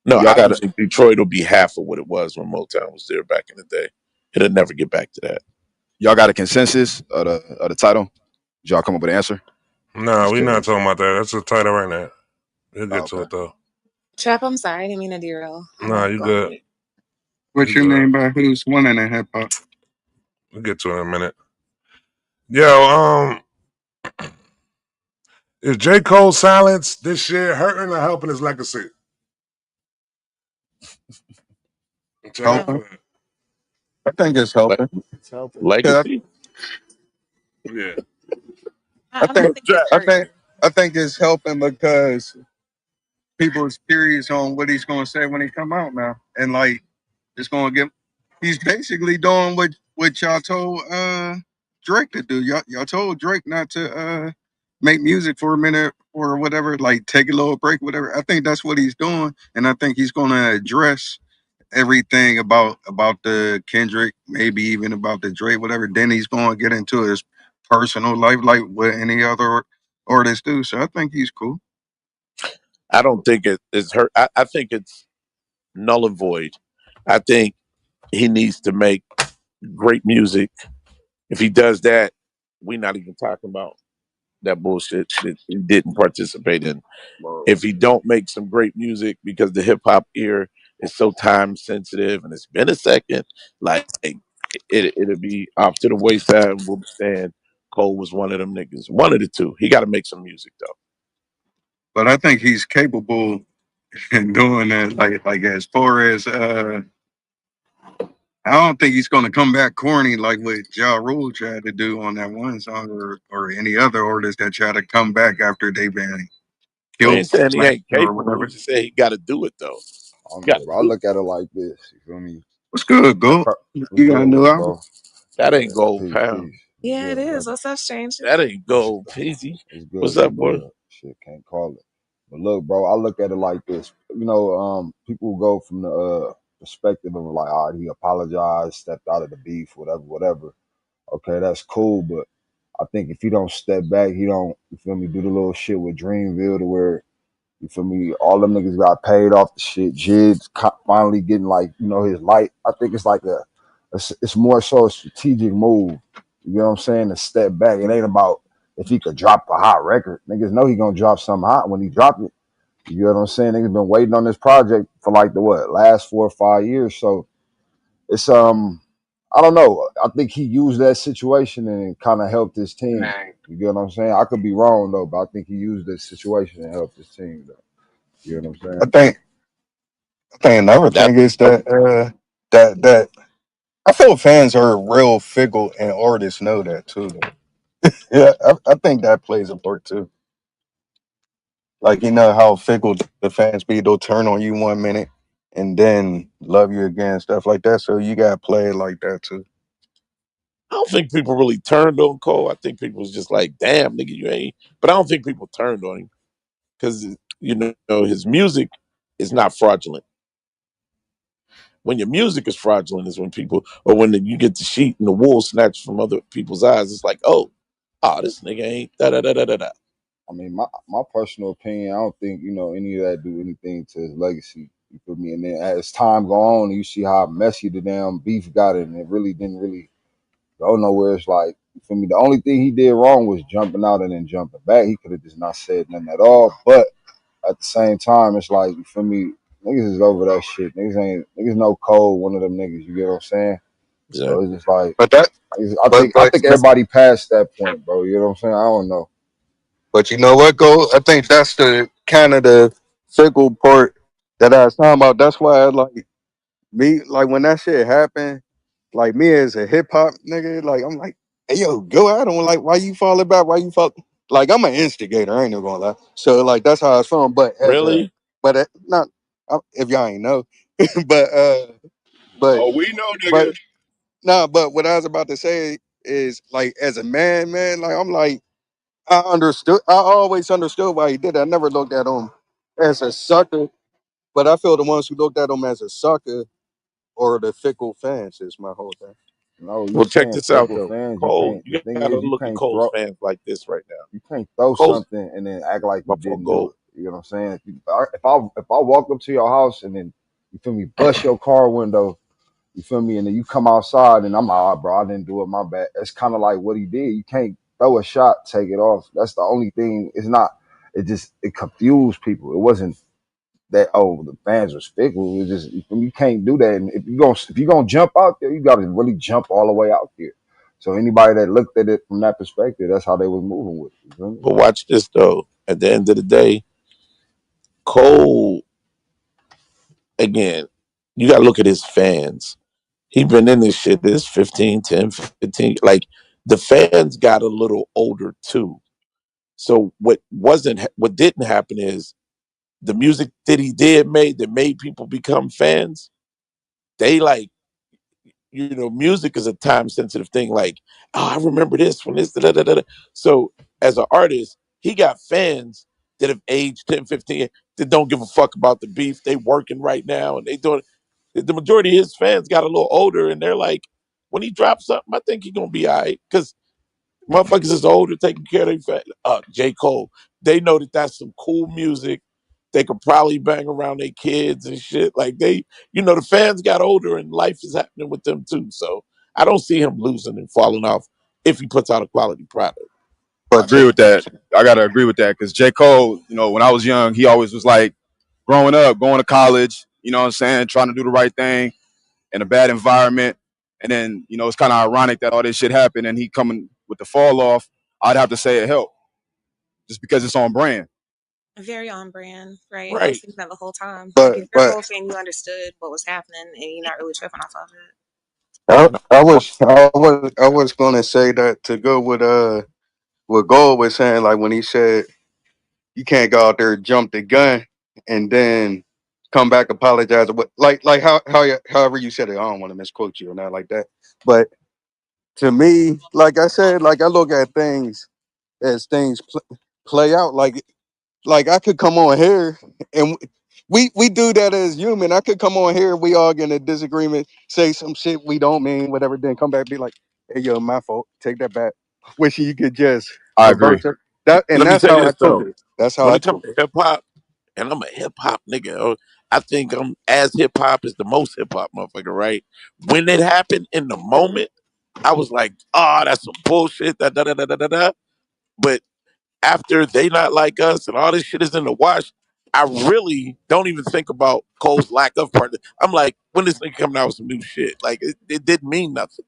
no, Y'all I got don't to think Detroit will be half of what it was when Motown was there back in the day. It'll never get back to that. y'all got a consensus of the title? Did y'all come up with an answer? Nah, Just we not curious. talking about that. That's the title right now. We'll Oh, get to okay. it though. Trap, I'm sorry. I didn't mean to derail. Nah, you Go on good. mute. What You you good. mean by who's winning in hip hop? We'll get to it in a minute. Yo, is J. Cole's silence this year hurting or helping his legacy? Check in for Helping? that. I think it's Le- helping. It's helping. 'Cause Legacy? Yeah. I I think don't think it's I hurting. think I think it's helping because people is curious on what he's gonna say when he come out now, and like it's gonna get. He's basically doing what y'all told Drake to do. Y'all told Drake not to make music for a minute or whatever, like take a little break, whatever. I think that's what he's doing, and I think he's gonna address everything about the Kendrick, maybe even about the Drake, whatever. Then he's going to get into his personal life, like what any other artists do. So I think he's cool. I don't think it's hurt. I think it's null and void. I think he needs to make great music. If he does that, we're not even talking about that bullshit that he didn't participate in. If he don't make some great music because the hip hop ear is so time sensitive and it's been a second, like it'll be off to the wayside. And we'll be saying Cole was one of them niggas. One of the two. He got to make some music though. But I think he's capable in doing that. Like as far as I don't think he's going to come back corny like what Ja Rule tried to do on that one song, or any other artist that try to come back after they've been We killed, ain't saying he slammed, ain't or capable. We whatever. just say he got to do it though. I don't Got know, to bro. I do look at it like this. You feel me? What's good, The Go? what's You got a good with new you, album? bro? that. Yeah, Ain't gold peace, pound. peace. What's Yeah, it good, is. brother? What's up, stranger? That ain't gold peasy. What's What's good? up, What's boy? good? Shit, can't call it. But look, bro, I look at it like this. You know, people go from the perspective of like, he apologized, stepped out of the beef, whatever, whatever. Okay, that's cool, but I think if he don't step back, he don't, you feel me, do the little shit with Dreamville to where, you feel me, all them niggas got paid off the shit. Jid's finally getting like, you know, his light. I think it's like it's more so a strategic move. You know what I'm saying? To step back. It ain't about if he could drop a hot record. Niggas know he gonna drop something hot when he drop it. You know what I'm saying? Niggas been waiting on this project for like the last 4 or 5 years. So it's I don't know. I think he used that situation and it kind of helped his team. You get what I'm saying? I could be wrong though, but I think he used this situation and helped his team though. You know what I'm I saying? think I think another That thing is that that I feel fans are real fickle and artists know that too. Though. Yeah, I think that plays a part too. Like you know how fickle the fans be, they'll turn on you 1 minute and then love you again, stuff like that. So you gotta play it like that too. I don't think people really turned on Cole. I think people was just like, "Damn, nigga, you ain't." But I don't think people turned on him because you know his music is not fraudulent. When your music is fraudulent is when people, or when you get the sheet and the wool snatched from other people's eyes. It's like, oh, this nigga ain't da da da da da da. I mean, my personal opinion, I don't think, you know, any of that do anything to his legacy. You feel me? And then as time go on, you see how messy the damn beef got it, and it really didn't really go nowhere. It's like, you feel me? The only thing he did wrong was jumping out and then jumping back. He could have just not said nothing at all. But at the same time, it's like, you feel me? Niggas is over that shit. Niggas know Cole, one of them niggas. You get what I'm saying? Yeah. So it's just like, But that I but think everybody passed that point, bro. You know what I'm saying? I don't know. but you know what, go? I think that's the kind of the fickle part that I was talking about. That's why like me, like when that shit happened, like me as a hip hop nigga, like I'm like, hey yo, go out on like why you falling back? Why you fall? Like I'm an instigator, I ain't even gonna lie. So like that's how I was feeling. But as a Really? but not if y'all ain't know, but but Oh, we know, but nigga. no, but what I was about to say is like as a man, like I'm like I understood. I always understood why he did it. I never looked at him as a sucker, but I feel the ones who looked at him as a sucker or the fickle fans is my whole thing. No, you Well, check saying this out fickle though. fans. You Cole, can't. The you thing gotta is, look at Cole's fans like this right now. you can't throw Cole's something and then act like my you fault, didn't do Gold. it. You know what I'm saying? If I walk up to your house and then you feel me bust your car window, you feel me, and then you come outside and I'm like, oh, bro, I didn't do it. My bad. That's kind of like what he did. You can't throw a shot, take it off. That's the only thing. It's not. It confused people. It wasn't that the fans was fickle. It just you can't do that. And if you gonna jump out there, you got to really jump all the way out there. So anybody that looked at it from that perspective, that's how they was moving with it. You feel me? But watch this though. At the end of the day, Cole again. You gotta look at his fans. He been in this shit. This 15, 10, 15. Like the fans got a little older too. So what didn't happen is the music that he did made that made people become fans. They like music is a time sensitive thing. Like, oh, I remember this when this. Da, da, da, da. So as an artist, he got fans that have aged 10, 15 that don't give a fuck about the beef. They working right now and they doing. The majority of his fans got a little older and they're like, when he drops something, I think he's gonna be all right because motherfuckers is older, taking care of their J. Cole. They know that that's some cool music. They could probably bang around their kids and shit. Like the fans got older and life is happening with them too. So I don't see him losing and falling off if he puts out a quality product. I But agree with that. I gotta agree with that because J. Cole, when I was young, he always was like growing up, going to college, you know what I'm saying, trying to do the right thing in a bad environment. And then, it's kind of ironic that all this shit happened and he coming with the fall off. I'd have to say it helped just because it's on brand. Very on brand, right? I was Right. thinking that the whole time. Like, but if you're a but Cole fan, you understood what was happening and you're not really tripping off of it. I was gonna say that to go with what Gold was saying, like when he said you can't go out there and jump the gun and then come back apologize or what like however you said it. I don't want to misquote you or not like that. But to me, like I said, like I look at things as things play out. Like I could come on here and we do that as human. I could come on here, we all get in a disagreement, say some shit we don't mean, whatever, then come back and be like, hey yo, my fault. Take that back. Wish you could just I agree. promote your, that, and Let me that's say how I this took though. it. That's how When I it comes took to hip hop, and I'm a hip hop nigga, I think I'm as hip hop as the most hip hop motherfucker, right? When it happened in the moment, I was like, oh, that's some bullshit. Da da da da da da da. But after they not like us and all this shit is in the wash, I really don't even think about Cole's lack of partner. I'm like, when this nigga coming out with some new shit, like it didn't mean nothing.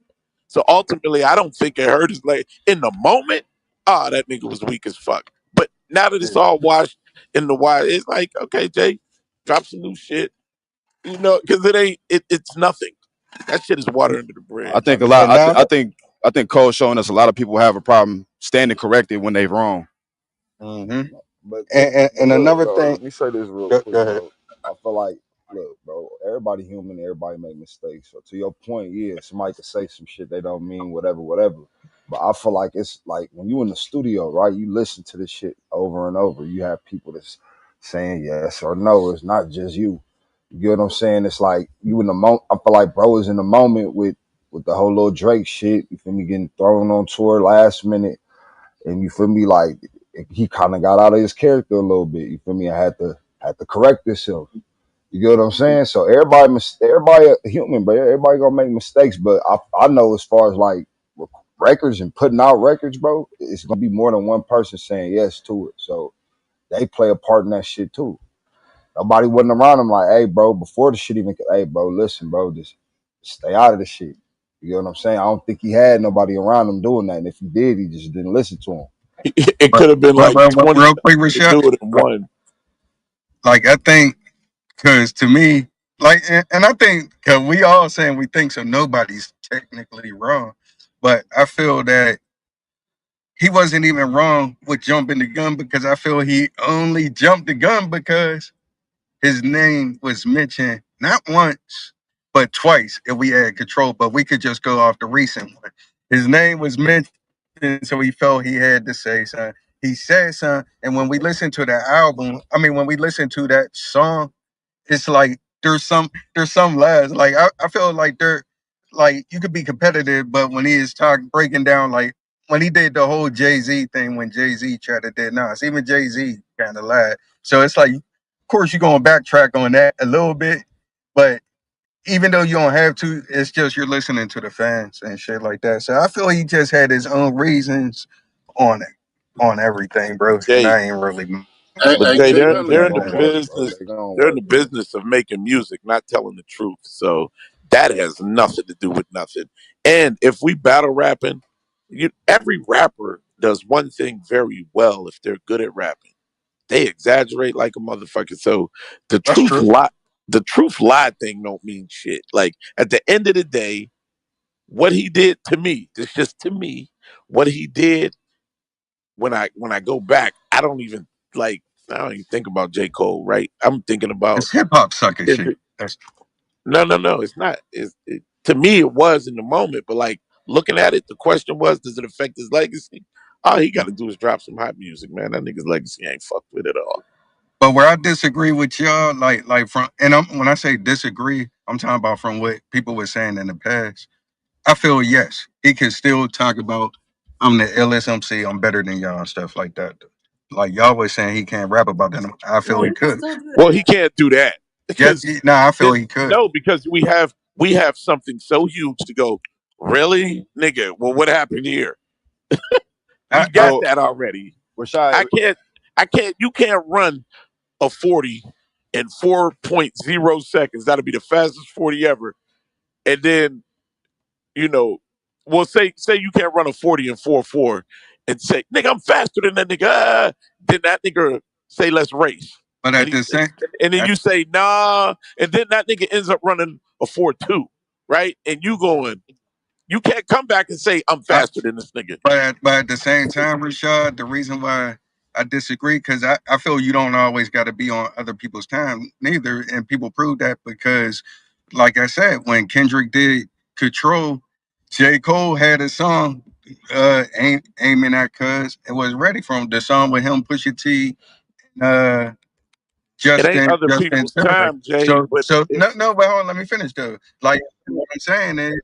So ultimately, I don't think it hurt his leg in the moment. Ah, that nigga was weak as fuck. But now that it's it. all washed in the water, it's like, okay, Jay, drop some new shit. You know, because it's nothing. That shit is water under the I bridge. think a And, lot. and now, I think Cole's showing us a lot of people have a problem standing corrected when they're wrong. hmm But but and look another though, thing, let me say this real go quick, ahead. bro. I feel like, look, bro, everybody human, everybody make mistakes. So to your point, yeah, somebody could say some shit they don't mean, whatever, whatever. But I feel like it's like when you in the studio, right? You listen to this shit over and over. You have people that's saying yes or no. It's not just you. You get what I'm saying? It's like you in the moment. I feel like bro is in the moment with the whole little Drake shit. You feel me? Getting thrown on tour last minute, and you feel me? Like he kind of got out of his character a little bit. You feel me? I had to correct himself. You get what I'm saying? So everybody a human, but everybody gonna make mistakes. But I know as far as like records and putting out records, bro, it's gonna be more than one person saying yes to it. So they play a part in that shit too. Nobody wasn't around him like, hey, bro, before the shit even, hey, bro, listen, bro, just stay out of the shit. You know what I'm saying? I don't think he had nobody around him doing that. And if he did, he just didn't listen to him. It But, could have been like 20 real quick, to Rashad, do it in one. like I think, because to me, like, and I think, because we all saying we think so, nobody's technically wrong. But I feel that he wasn't even wrong with jumping the gun, because I feel he only jumped the gun because his name was mentioned not once, but twice if we had control. But we could just go off the recent one. His name was mentioned, so he felt he had to say something. He said something, and when we listen to that album, I mean, when we listen to that song, it's like there's some laughs. Like I feel like there, like you could be competitive, but when he is talking breaking down, like when he did the whole Jay-Z thing, when Jay-Z tried to did Nas, even Jay-Z kind of lied. So it's like, of course you're gonna backtrack on that a little bit, but even though you don't have to, it's just you're listening to the fans and shit like that. So I feel he just had his own reasons on it, on everything, bro. And Jay, I ain't really Hey, but hey, Jay, Jay, they're let me they're They in the gonna that. work, bro. business. They gonna They're in work, the bro. business of making music, not telling the truth. So that has nothing to do with nothing. And if we battle rapping, every rapper does one thing very well if they're good at rapping. They exaggerate like a motherfucker. So the That's truth true. lie, the truth lie thing don't mean shit. Like at the end of the day, what he did to me, it's just to me, what he did when I go back, I don't even think about J. Cole, right? I'm thinking about It's hip hop sucker shit. Kendrick. No, it's not. To me, it was in the moment, but like looking at it, the question was, does it affect his legacy? All he got to do is drop some hot music, man. That nigga's legacy ain't fucked with at all. But where I disagree with y'all, like from, and when I say disagree, I'm talking about from what people were saying in the past. I feel yes, he can still talk about I'm the illest MC, I'm better than y'all and stuff like that. Like y'all was saying he can't rap about that. I feel No, he you can could. still do Well, that. he can't do that Yeah, because nah, I feel he could. no, because we have something so huge to go. Really, nigga? Well, what happened here? I, We I got So that already. Rashad, I can't. You can't run a 40 in 4.0 seconds. That'll be the fastest 40 ever. And then, you know, well, say you can't run a 40 in 4.4 and say, nigga, I'm faster than that nigga. Then that nigga say, let's race. but And at he the same, and then at, you say, nah. And then that nigga ends up running a 4.2, right? And you going, you can't come back and say, I'm I, faster than this nigga. but at the same time, Rashad, the reason why I disagree, because I feel you don't always got to be on other people's time neither, and people prove that because, like I said, when Kendrick did Control, J. Cole had a song, aiming at Cuz. It was ready from the song with him, Pusha T, uh, It ain't other Justin people's Timberlake. time, Jay, So but so if no no, but hold on, let me finish though. Like what I'm saying is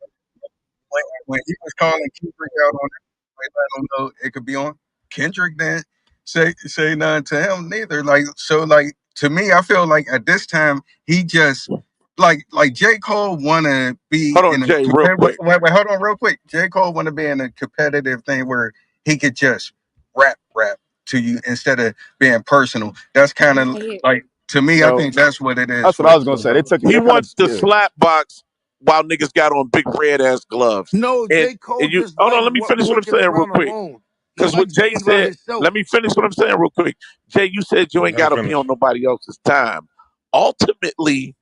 when he was calling Kendrick out on that. let him know it could be on. Kendrick didn't say nothing to him neither. Like so, like to me, I feel like at this time he just like J. Cole wanna be Hold on, in a Jay, real quick. wait, hold on real quick. J. Cole wanna be in a competitive thing where he could just rap to you instead of being personal. That's kind of Right. like to me, I No, think that's what it is That's what I for was gonna say. him. he They kind of wants the yeah. slap box while niggas got on big red ass gloves. No, And J. Cole and you just hold on, like let me finish what I'm walking saying real around quick. alone. He Because what likes Jay being by said, himself. let me finish what I'm saying real quick. Jay, you said you ain't Let him gotta be finish. on nobody else's time. Ultimately,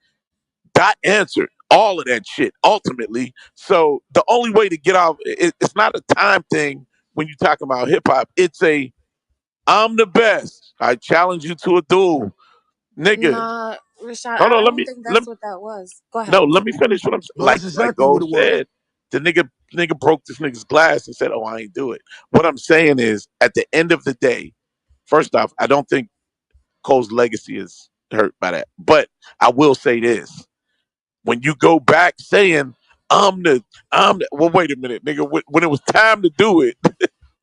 Dot answered all of that shit. Ultimately. So the only way to get off it's not a time thing when you talk about hip hop. It's a I'm the best. I challenge you to a duel. Nigga. Nah, Rashad, Hold on, I don't think that's what that was. Go ahead. no, let me finish what I'm saying. No, that's Like exactly what Gold it was. said, the nigga broke this nigga's glass and said, "Oh, I ain't do it." What I'm saying is, at the end of the day, first off, I don't think Cole's legacy is hurt by that. But I will say this: when you go back saying, well, wait a minute, nigga. When it was time to do it,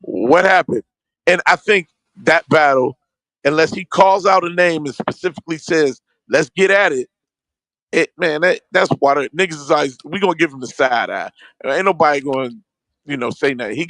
what happened? And I think that battle, unless he calls out a name and specifically says, "Let's get at it." Man, that's water. Niggas is always we gonna give him the side eye. Ain't nobody going, say nothing. He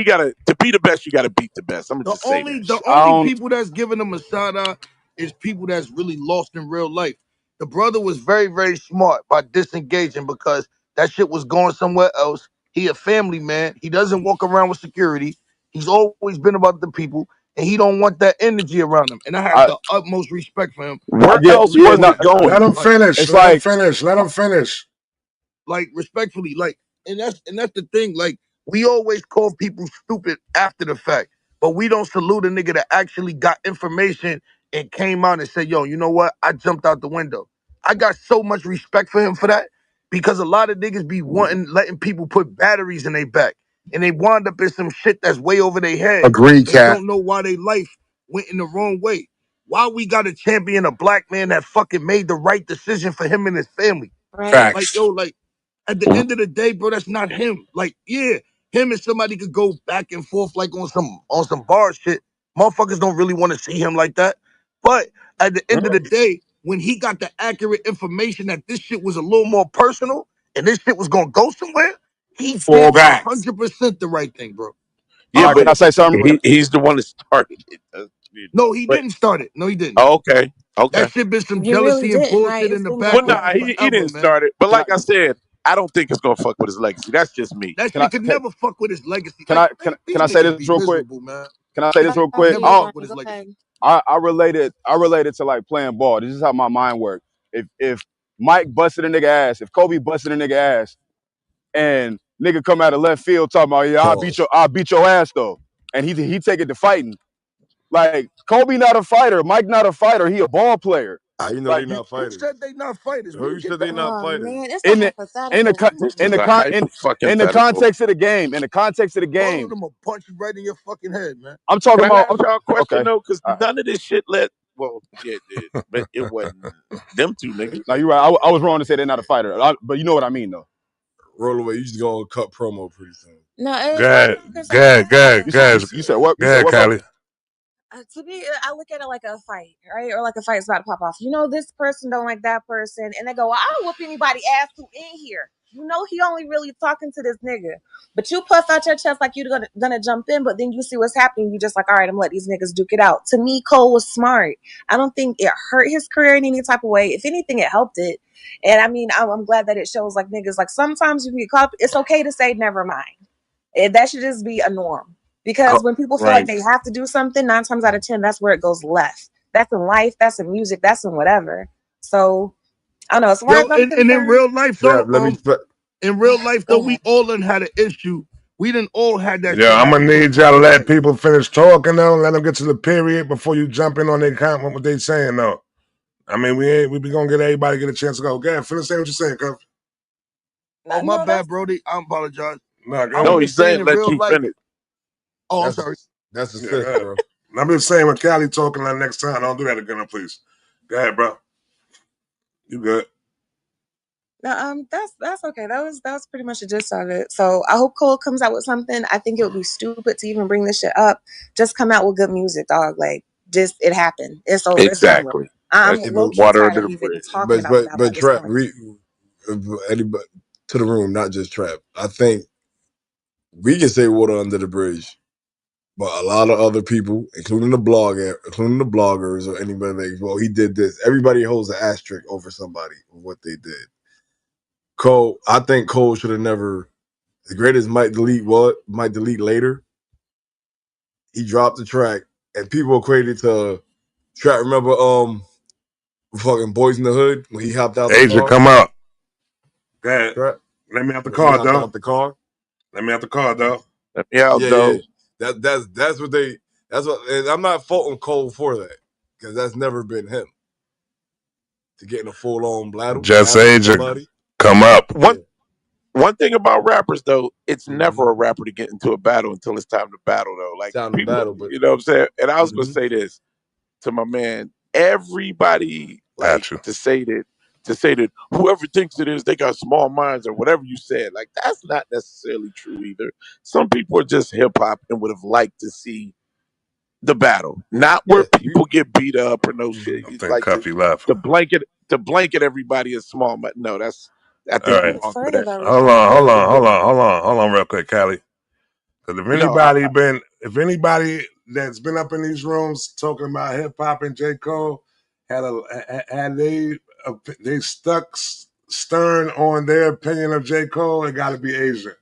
gotta to be the best. You gotta beat the best. I'm gonna The just say only that the shit. I only don't. people that's giving him a side eye is people that's really lost in real life. The brother was very, very smart by disengaging because that shit was going somewhere else. He a family man. He doesn't walk around with security. He's always been about the people, and he don't want that energy around him. And I have I the utmost respect for him I Where get for else yeah. was respecting No, it that type of going? Let shit. him finish. it's Let him like finish. Let him finish. Like respectfully, like, and that's the thing. Like, we always call people stupid after the fact, but we don't salute a nigga that actually got information and came out and said, "Yo, you know what? I jumped out the window." I got so much respect for him for that because a lot of niggas be wanting letting people put batteries in their back, and they wind up in some shit that's way over their head Agreed, and Cap. don't know why their life went in the wrong way. Why we got to champion a black man that fucking made the right decision for him and his family? Right. Like, Facts. yo, like at the end of the day, bro, that's not him. Like, yeah, him and somebody could go back and forth like on some bar shit. Motherfuckers don't really want to see him like that. But at the end of the day, when he got the accurate information that this shit was a little more personal and this shit was gonna go somewhere, he Fall did back. 100% the right thing, bro. Yeah, can but I say 100% the something? right thing. he's the one that started it. No, he But didn't start it. No, he didn't. okay, That okay. shit been some He really jealousy and didn't, right? bullshit in It's the been Well, going background nah, on. he forever, didn't man. start it. But Can I like I said, I don't think it's gonna fuck with his legacy. That's just me. That can I shit could can, never fuck with his legacy. can Like, I man, can, can these I say niggas this be real quick? miserable, man. Can I say this real quick? Never Yeah, fuck Lonnie, with his go legacy. ahead. I related to like playing ball. This is how my mind works. If Mike busted a nigga ass, if Kobe busted a nigga ass, and nigga come out of left field talking about yeah Pause. I'll beat your ass though, and he take it to fighting. Like Kobe not a fighter, Mike not a fighter. He a ball player. How you know they Like not Who fighters? said they not fighters? Where Who you you get said they that not from? Oh fighters? man, it's a in the in the hypothetical. con- Come This in is the on. a con hyper fucking in the thetical. context of the game, in the context of the All of game, them will punch you right in your fucking head, man. I'm talking Can I about. ask y'all a question Okay, though? Because all right. none of this shit led. Well, yeah, it did, but it wasn't them two niggas. Now you're right. I was wrong to say they're not a fighter, but you know what I mean though. Roll away. You just gonna cut promo pretty soon. No, it's Good, not a concern. Go good, good, You ahead. said good, you said what? You said good, what, bro? Callie. To me, I look at it like a fight, right? Or like a fight's about to pop off. You know, this person don't like that person, and they go, well, "I'll whoop anybody ass who in here." You know, he only really talking to this nigga, but you puff out your chest like you're gonna jump in, but then you see what's happening. You just like, all right, I'm gonna let these niggas duke it out. To me, Cole was smart. I don't think it hurt his career in any type of way. If anything, it helped it. And I mean, I'm glad that it shows like niggas like sometimes you get caught. It's okay to say never mind. That should just be a norm. Because when people feel like Right. they have to do something, 9 times out of 10, that's where it goes left. That's in life, that's in music, that's in whatever. So I don't know. As far Yo, as I'm and in concerned, real life Yeah, though, let me. in real life go though, ahead. we all done had an issue. We didn't all had that Yeah, shit I'm gonna happen to us need in y'all to real let life. people finish talking though. Let them get to the period before you jump in on their comment what they saying though. I mean, we be gonna get everybody get a chance to go. Go ahead, finish saying what you're saying, cuz. Oh, my No, bad, that's Brody. I apologize. Nah, I go was No, ahead. he's just saying saying in let real you life. finish. Oh, I'm sorry. That's a Yeah, go fifth, ahead. bro. I'm just saying when Callie talking like next time, don't do that again, please. Go ahead, bro. You good. No, that's okay. That was pretty much the gist of it. So I hope Cole comes out with something. I think it would be stupid to even bring this shit up. Just come out with good music, dog. Like, just it happened. It's over. It's done with. Exactly. I'm That's Yeah, but low key water tired under of the even bridge. talking about the battle but at this Trap, point. anybody to the room, not just Trap. I think we can say water under the bridge, but a lot of other people, including the bloggers or anybody like, well, he did this. Everybody holds an asterisk over somebody or what they did. Cole, I think Cole should have never. The greatest might delete later. He dropped the track, and people equated to Trap. Remember, fucking Boys in the Hood when he hopped out the Asia, car. come up. Go ahead. Trap Let me have the when he card, hopped though. out the car. Let me have the card, though. Yeah, Yeah, yeah. though. That's what they. That's what. And I'm not faulting Cole for that because that's never been him to get in a full on Just battle with Asia, somebody. come up. One Yeah. one thing about rappers though, it's Mm-hmm. never a rapper to get into a battle until it's time to battle though. Like Sound of people, battle, but you know what I'm saying? And I was gonna mm-hmm. say this to my man. Everybody like Got you. to say that whoever thinks it is, they got small minds or whatever you said. Like that's not necessarily true either. Some people are just hip hop and would have liked to see the battle, not where Yeah, people get beat up or no shit. I It's think like Cuffy left. to blanket everybody as small. But no, that's I All think right. you're I'm wrong for afraid of that. Hold everybody. on, That's hold the on, hold on, thing. hold on, real quick, Callie. Because No, if anybody that's been up in these rooms talking about hip hop and J Cole had they stuck stern on their opinion of J Cole, it got to be Asia.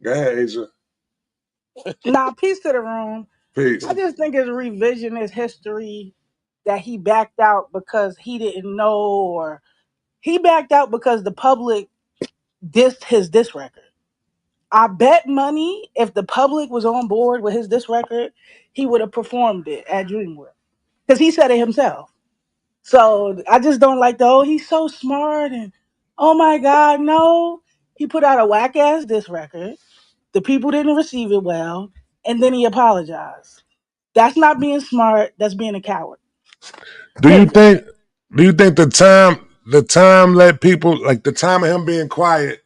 Go ahead, Asia. Now, peace to the room. Peace. I just think it's revisionist history that he backed out because he didn't know, or he backed out because the public dissed his diss record. I bet money if the public was on board with his diss record, he would have performed it at Dreamworld because he said it himself. So I just don't like the he's so smart and oh my god no, he put out a whack ass diss record. The people didn't receive it well, and then he apologized. That's not being smart. That's being a coward. Do you Period. think? Do you think the time let people like the time of him being quiet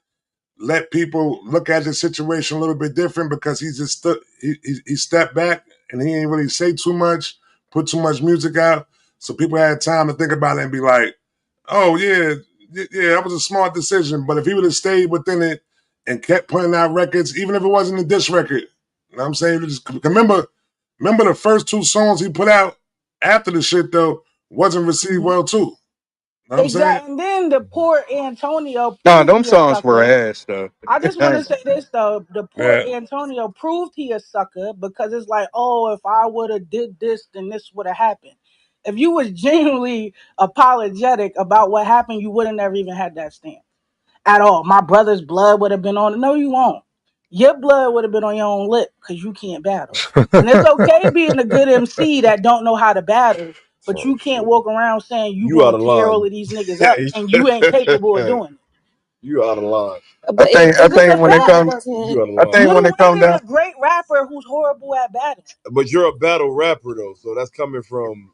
let people look at the situation a little bit different because he just he stepped back and he ain't really say too much, put too much music out, so people had time to think about it and be like, "Oh yeah, that was a smart decision." But if he would have stayed within it and kept putting out records, even if it wasn't a diss record, you know what I'm saying? Just remember the first two songs he put out after the shit though wasn't received Mhm. well too. You know what I'm saying? Exactly. And then the poor Antonio Nah, proved them he a songs were sucker. ass though. I just want to say this though: the poor Yeah. Antonio proved he a sucker because it's like, oh, if I would have did this, then this would have happened. If you was genuinely apologetic about what happened, you would have never even had that stance at all. My brother's blood would have been on it. No, you won't. Your blood would have been on your own lip because you can't battle. And it's okay being a good MC that don't know how to battle, but oh you can't shit, walk around saying you you out gonna of tear all line. of these niggas up and you ain't capable of doing it. You out of line. But I it's just a think when it fact. It comes, wasn't. You out of I line. think when Lil it comes Wayne is down, a great rapper who's horrible at battling. But you're a battle rapper though, so that's coming from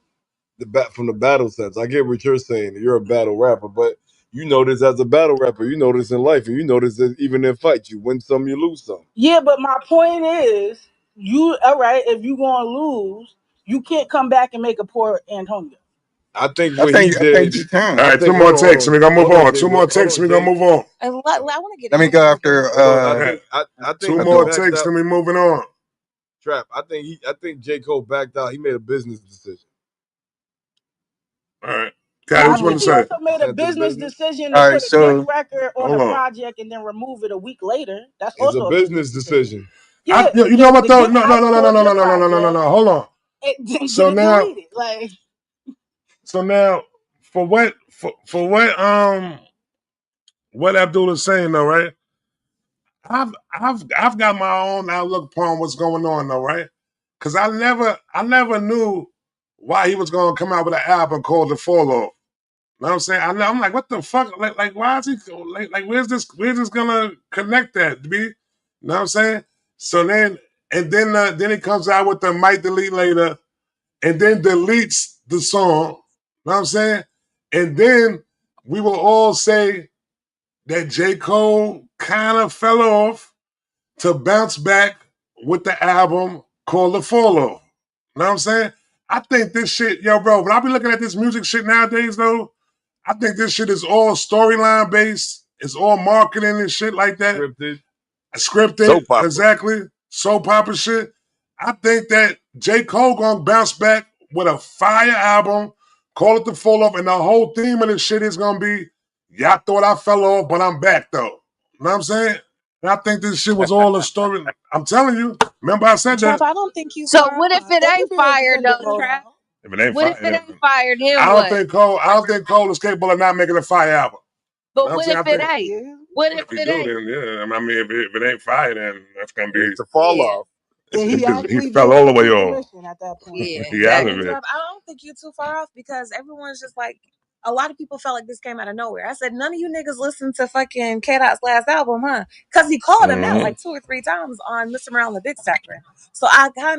the battle sense. I get what you're saying. You're a battle rapper, but you know this as a battle rapper. You know this in life, and you know this even in fights. You win some, you lose some. Yeah, but my point is, you all right? If you gonna lose, you can't come back and make a poor Antonio. I think what he I think did. you All can. I right, two think. more takes and we're gonna move Hold on, on. Jay. Two more Hold takes on, and we're gonna Jay. move on. I want to get Let me Asia go to get after. in. Hold on. Okay. I think Two he more Abdullah. backed takes out. and we moving on. Trap. I think J Cole backed out. He made a business decision. All right. But Guy, I what you want think to he say? also made a Said the business business. decision to All right, put a diss so record on a Hold on. project and then remove it a week later. That's It's a also a business business decision. decision. Yeah, You know what to though? get No, no, hype no, no, no, towards no, your no, no, no, no, no, project no. Hold on. and then get So it now, deleted. Like, for what Abdul is saying though, right? I've got my own outlook upon what's going on though, right? Because I never knew why he was gonna come out with an album called The Fall Off. You know what I'm saying? I'm like, what the fuck? Like, why is he like where's this gonna connect that, B? You know what I'm saying? So then he comes out with the might delete later, and then deletes the song. You know what I'm saying? And then we will all say that J. Cole kind of fell off to bounce back with the album called The Fall Off. You know what I'm saying? I think this shit, yo, bro, when I be looking at this music shit nowadays, though, I think this shit is all storyline based. It's all marketing and shit like that. Scripted, Soap opera. exactly. Soap opera shit. I think that J. Cole gonna bounce back with a fire album, call it The Fall Off, and the whole theme of this shit is gonna be, y'all thought I fell off, but I'm back though. You know what I'm saying? And I think this shit was all a story. I'm telling you. Remember I said Trap, that? I don't think you So far what if off. it It could ain't be fired extended though, Trap? rollout. If it ain't What if it fire, ain't fired? Then I don't what? think Cole is capable of not making a fire album. You know But what I'm what saying? if I it think ain't? Yeah. What but if if he it do, ain't? then yeah. I mean, if it ain't fire, then that's gonna be It's the fall Yeah, off. And he he actually fell did all the get way his off. permission at that point. yeah, He out And of exactly. it. Trap, I don't think you're too far off because everyone's just like, a lot of people felt like this came out of nowhere. I said, none of you niggas listened to fucking K Dot's last album, huh? Because he called him out Mm-hmm. like 2 or 3 times on Mr. Morale and the Big Stepper. So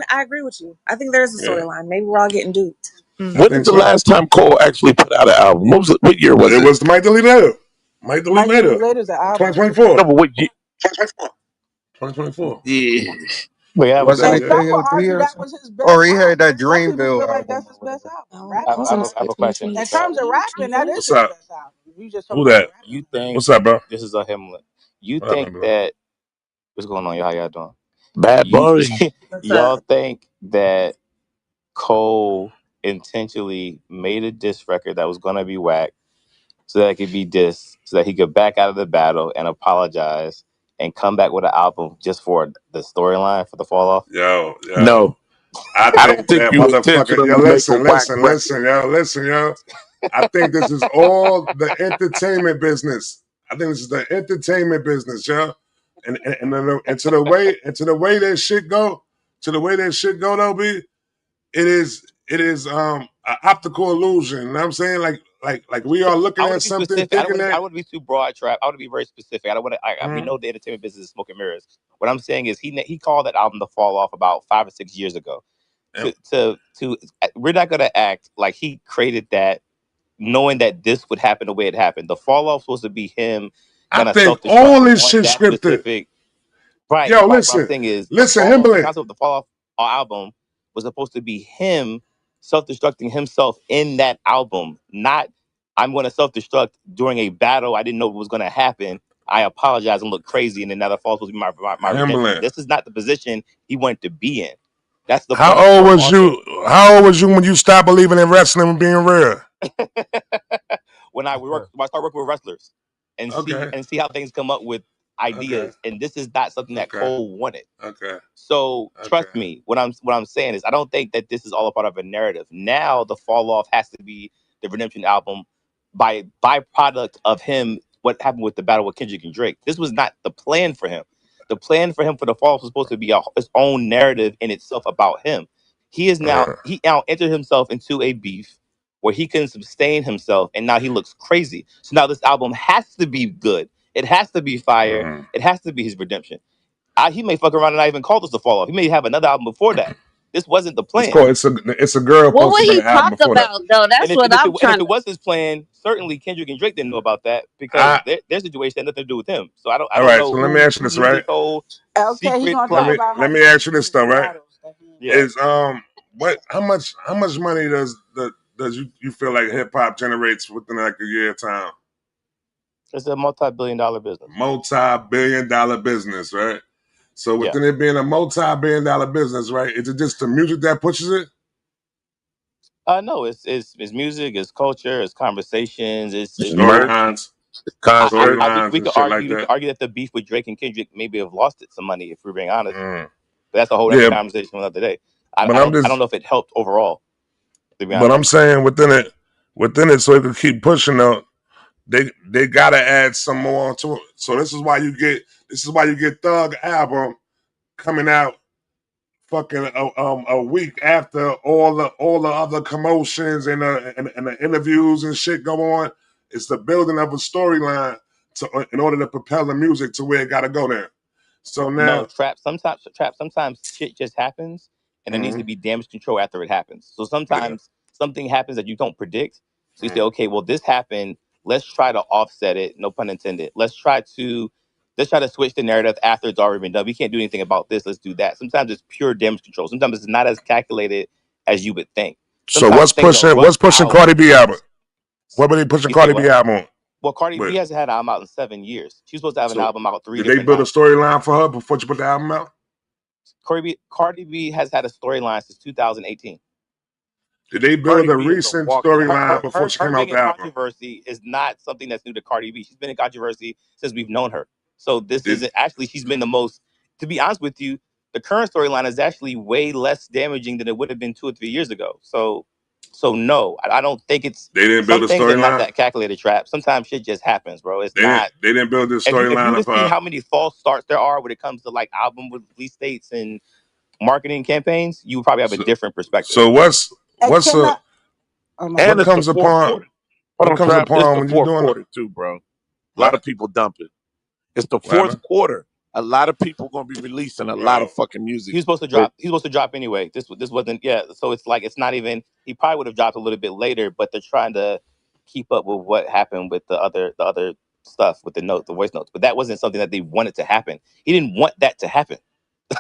I agree with you. I think there's a Yeah, storyline. Maybe we're all getting duped. I When is think the so. last time Cole actually put out an album? What year was It it? was Mike Delete Later. Mike Delete Mike Three Later. Later's the album. 2024. No, but what year? 2024. Yeah. Wait, I have a Wasn't And it Yeah. some would KOD argue or that something? was his best Or he had that album. Some people Dreamville feel like album that's or his best whatever. album. Oh, I, Rapping I wasn't have a, it I have wise. a question, In Trap. terms of rapping, that is What's his up? best album. If you just Who talking that? about You rapping. think What's up, bro? this is a Himlet? You What think happened, bro? that what's going on? How y'all doing? Bad You Bunny. What's y'all up? think that Cole intentionally made a diss record that was gonna be whack so that it could be dissed, so that he could back out of the battle and apologize and come back with an album just for the storyline for the fall off? Yo. No, I I don't think think that you motherfucker. Yo, intentionally make a whack record. listen, yo. I think this is all the entertainment business. I think this is the entertainment business, yo. And to the way that shit go, though, B, it is an optical illusion. You know what I'm saying? Like we are I looking want at to be something specific. I don't thinking want to. I that don't want to be too broad, Trap. I want to be very specific. I don't want to. We mm, know the entertainment business is smoke and mirrors. What I'm saying is he called that album "The Fall Off" about 5 or 6 years ago. To we're not gonna act like he created that, knowing that this would happen the way it happened. The Fall Off was supposed to be him I kind of think all self-destructing this on shit that scripted. specific. Right, Yo, right. What I'm saying is the listen, fall off. The Himberland. concept of the fall off album was supposed to be him self-destructing himself in that album, not I'm going to self-destruct during a battle I didn't know what was going to happen. I apologize and look crazy, and then that fall supposed to be my redemption. Himberland. This is not the position he wanted to be in. That's the How point old of was also you? How old was you when you stopped believing in wrestling and being real? when I start working with wrestlers Okay. and see how things come up with Okay. ideas, and this is not something that Okay. Cole wanted. Okay. So Okay. trust me, what I'm saying is I don't think that this is all a part of a narrative. Now the fall off has to be the redemption album by byproduct of him what happened with the battle with Kendrick and Drake. This was not the plan for him. The plan for him for the fall off was supposed to be his own narrative in itself about him. Uh, He now entered himself into a beef where he couldn't sustain himself, and now he looks crazy. So now this album has to be good. It has to be fire. uh, It has to be his redemption. He may fuck around and not even call this the fall off. He may have another album before that. This wasn't the plan. it's a girl What supposed to would be he the album talk before that. about though? That's what I'm And if trying it to. was his plan, certainly Kendrick and Drake didn't know about that because I their situation had nothing to do with him. So I all don't right, know so let me ask you who this, knew right? this whole Okay, he secret gonna Let talk me plot. about let how he me ask you cheated this in his though, right? battles. That he ain't Yeah. Is how much money does you feel like hip hop generates within like a year of time? It's a multi-billion-dollar business. Multi-billion-dollar business, right? So Yeah. within it being a multi-billion-dollar business, right? Is it just the music that pushes it? No, it's music, it's culture, it's conversations, it's Merch, Storylines, we storylines and could shit like argue that. that the beef with Drake and Kendrick maybe have lost it some money if we're being honest. Mm. But that's a whole other Yeah, conversation for another day. but I'm I don't just know if it helped overall, to be but honest. I'm saying within it, so it could keep pushing out. They gotta add some more onto it. So this is why you get Thug album coming out fucking a week after all the other commotions and the interviews and shit go on. It's the building of a storyline to in order to propel the music to where it gotta go there. So No, now, trap. Sometimes shit just happens, and there needs to mm, be damage control after it happens. So yeah, sometimes something happens that you don't predict. So you say, mm, okay, well, this happened. let's try to offset it. No pun intended. Let's try to switch the narrative after it's already been done. We can't do anything about this. Let's do that. Sometimes it's pure damage control. Sometimes it's not as calculated as you would think. So Sometimes things are what's rushed pushing out. Cardi B album? What were they pushing You say Cardi B what? album on? Well, Cardi B But hasn't had an album out in 7 years. She's supposed to have an so album out three did they different build a times. storyline for her before she put the album out? Cardi B has had a storyline since 2018. Did they build Cardi a B is a recent walking storyline her before her she her came out being with in the album? controversy is not something that's new to Cardi B. She's been in controversy since we've known her. So this Did isn't actually she's been the most. To be honest with you, the current storyline is actually way less damaging than it would have been 2 or 3 years ago. So no, I don't think it's. they didn't build Some a things are not storyline? that calculated. Trap. Sometimes shit just happens, bro. It's not. They didn't build this If you storyline were of to see her. how many false starts there are when it comes to like album release dates and marketing campaigns, you would probably have a So, different perspective. so And what's can a I? Oh my and what bad. it's the comes fourth upon quarter. Hold on, Trap. It's the when you're fourth doing quarter too, bro. A lot what? of people dumping. It's the What happened? fourth quarter. A lot of people gonna be releasing a lot of fucking music. He was supposed to But drop. He was supposed to drop anyway. This wasn't. Yeah. So it's like it's not even. He probably would have dropped a little bit later, but they're trying to keep up with what happened with the other stuff with the voice notes. But that wasn't something that they wanted to happen. He didn't want that to happen.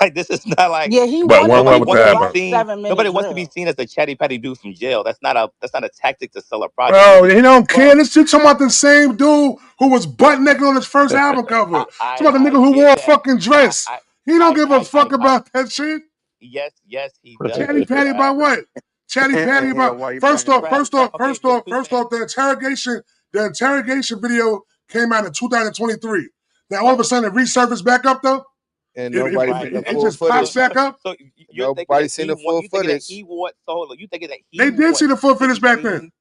Like this is not like Yeah, he But wanted what nobody it what to wants to to feel be happen? like seen. 7 minute Nobody wants to be drill. seen as the chatty patty dude from jail. That's not a tactic to sell a project. Bro, Niggas he don't care. bro. This shit talking about the same dude who was butt naked on his first album cover. Talking about the I nigga who get wore a that. fucking dress. He don't give a fuck I about that shit. yes he Chatty does, Patty Trap. about what? Chatty Patty about Why you first bringing off, it up? Trap, Trap. Okay, but the thing, the interrogation video came out in 2023. Now all of a sudden it resurfaced back up though. And It, nobody it, right? seen the it, it full just So pops footage. back up. you're thinking Nobody that seen the full you thinking that footage. he wants you thinking that They he did see wants the full to finish be back then. seen.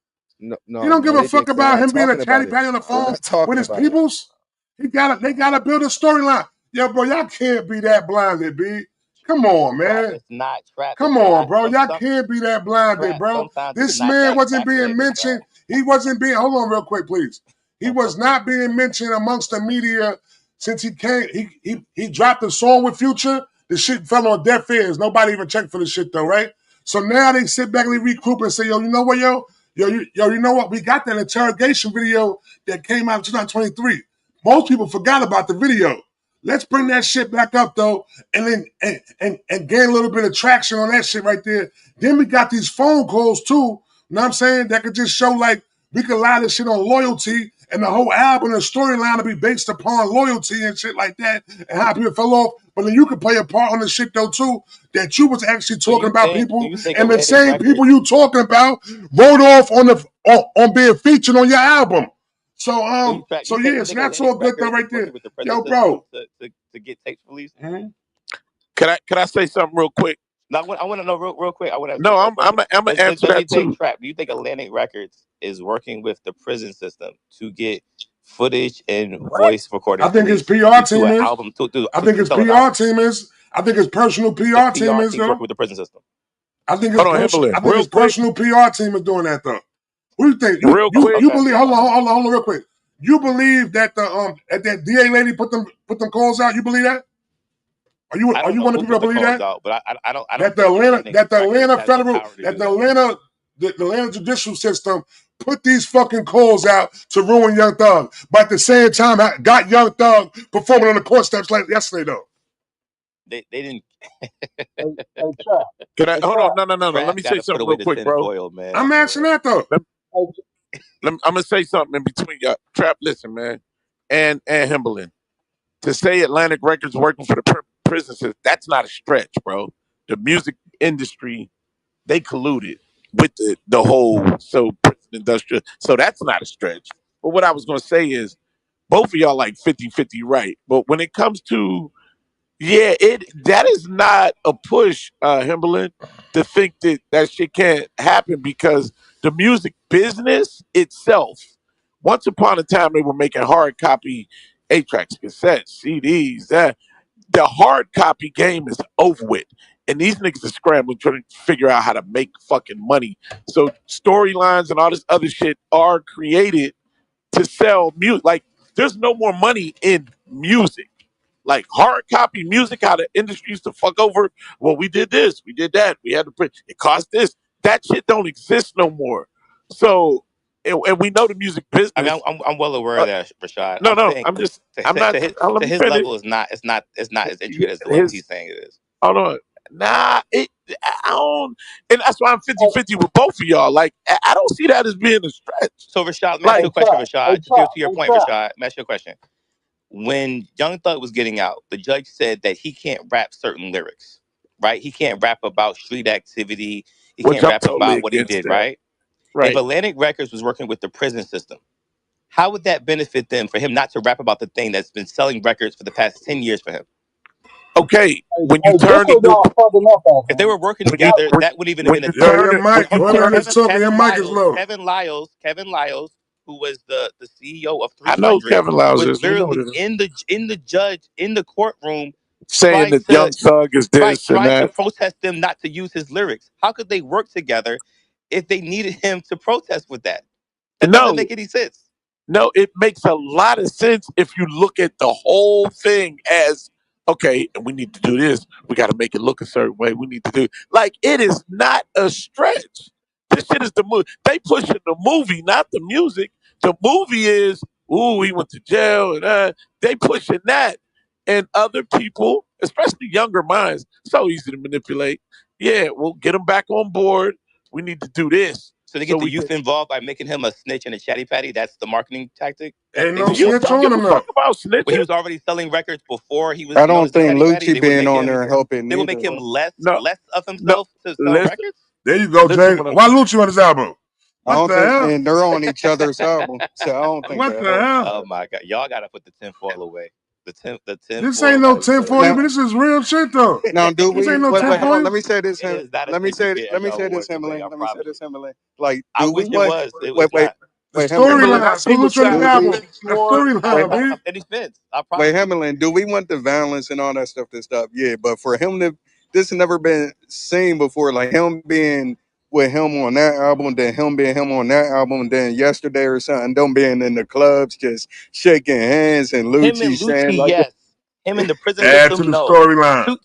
No, He no, don't give no, a they fuck did. They're about not him being a talking about chatty it. patty on the They're phone not with talking his about it. peoples. They gotta build a storyline. Yo, bro, y'all can't be that blinded, B. Come on, Trap, man. it's not trap. It's Come on, not bro. Y'all some can't be that blinded, trap. bro. Sometimes it's This not man that wasn't being calculated, trap. mentioned. He wasn't being, hold on real quick, please. He was not being mentioned amongst the media since he came. He dropped a song with Future. The shit fell on deaf ears. Nobody even checked for the shit though, right? So now they sit back and they regroup and say, yo, you know what, you know what? We got that interrogation video that came out in 2023. Most people forgot about the video. Let's bring that shit back up though, and then and gain a little bit of traction on that shit right there. Then we got these phone calls too. You know what I'm saying? That could just show like we could lie this shit on loyalty, and the whole album and storyline will be based upon loyalty and shit like that, and how people fell off. But then you could play a part on the shit though too, that you was actually So talking you about think so people, you think and the Atlantic same people Records you talking about wrote off on being featured on your album. So so you trap so you yeah, so think that's Atlantic all good though Records is right working there. with the prison Yo, system bro. to get tapes released? can I say something real quick? Now, I want to know real quick. I want to No, let, let me I'm gonna answer let me that take too. trap. Do you think Atlantic Records is working with the prison system to get footage and What? voice I recordings think his released PR to team an is. album to I to, think to his sell an PR album? team is. I think his personal The PR team PR is team's working though. with the prison system. Hold on, Himberland. I think Real his quick, personal PR team is doing that though. What do you think? real quick. You Okay. believe? Hold on, real quick. You believe that the that DA lady put them calls out? You believe that? I Are don't you know one of who the people put that the believe calls that? out, but I don't think Atlantic That the Records Atlanta has the federal power to that do that. the Atlanta judicial system put these fucking calls out to ruin Young Thug, but at the same time got Young Thug performing on the court steps like yesterday though. They didn't. Hey, Trap. Can I Hey, hold on? Trap. No. Let Trap me got say to put something away real the quick, bro. tinfoil, man. I'm For asking real. that though. Let, Hey, I'm gonna say something in between y'all. Trap, listen, man, and Himberland. To say Atlantic Records working for the prison system, that's not a stretch, bro. The music industry, they colluded with the whole prison industrial. So that's not a stretch. But what I was gonna say is both of y'all like 50-50 right. But when it comes to yeah, it that is not a push, Himberland, to think that that shit can't happen because the music business itself, once upon a time they were making hard copy 8 tracks, cassettes, CDs. That the hard copy game is over with. And these niggas are scrambling trying to figure out how to make fucking money. So storylines and all this other shit are created to sell music. Like, there's no more money in music. Like hard copy music, how the industry used to fuck over. Well, we did this, we did that, we had to print. It cost this. That shit don't exist no more. So and we know the music I mean, business. I'm well aware of Uh, that, Rashad. no, I'm no, saying I'm just, I'm not. Let to me his finish. level is not it's not as intricate as what His he's saying it is. hold on. Nah, I don't, and that's why I'm Hey, 50-50 with both of y'all. Like, I don't see that as being a stretch. So Rashad, let me ask Like, you a hey, question, Trap. Hey, Rashad. Trap. To your Hey, point, Trap. Rashad, let me ask you a question. When Young Thug was getting out, the judge said that he can't rap certain lyrics, right? He can't rap about street activity. He which can't I'm rap totally about what he against did, that. right? If Right. Atlantic Records was working with the prison system, how would that benefit them for him not to rap about the thing that's been selling records for the past 10 years for him? Okay. Hey, When you hey, this turn what into, y'all fucking up at, If they man. were working when you, Y'all, together, when, that wouldn't even have when been a you Yo, thing. turn your it, when mic. you Hold on, Whoever turn it, is talking, your mic is low. Kevin Lyles, who was the CEO of I know 300, Kevin Lyles was is. We know what literally it is. in the courtroom Saying trying that to Young Thug is this and trying to that. protest them not to use his lyrics. How could they work together if they needed him to protest with that? That doesn't No, make any sense. no, it makes a lot of sense if you look at the whole thing as okay, and we need to do this. We got to make it look a certain way. We need to do like it is not a stretch. This shit is the movie. They pushing the movie, not the music. The movie is, ooh, he went to jail, and they pushing that. And other people, especially younger minds, so easy to manipulate. Yeah, we'll get them back on board. We need to do this So they so get the we can. youth involved by making him a snitch and a chatty patty. That's the marketing tactic that Ain't they no The would use. youth snitch don't on give a him fuck though. about But he snitching. was already selling records before he was I known don't as a think chatty patty. Lucci being on there helping They would make neither. him No, less of no. himself to sell Listen, records. There you go, listen. Jay. What Why Lucci on this album? I What don't the think, hell? and they're on each other's album, so I don't think What that the helps. hell? Oh my god, y'all gotta put the tinfoil away. The This ain't tinfoil no has been 1040, but Now, this is real shit though. now, do This we? ain't no Wait, hold on. 1040. Let me say this. it is not as Let me say. intricate Let as me y'all say this, want it to be. Himmerland. I Let me say promise this, you. Himmerland. Like, I do we wish it want? was. Wait, It's wait, not. The wait, Himmerland. Timberland. I storyline. see Put what Lucci on y'all this Do album. we? saying, The Swore. Wait, storyline, I don't B. have any fence. I wait, promise you. Himmerland. Do we want the violence and all that stuff to stop? Yeah, but for him to, this has never been seen before. Like him being with him on that album, then him being him on that album, then yesterday or something, them being in the clubs just shaking hands and Him Lucci and saying Lucci, like, yes. Him in the prison Add to system, the no. storyline. Two,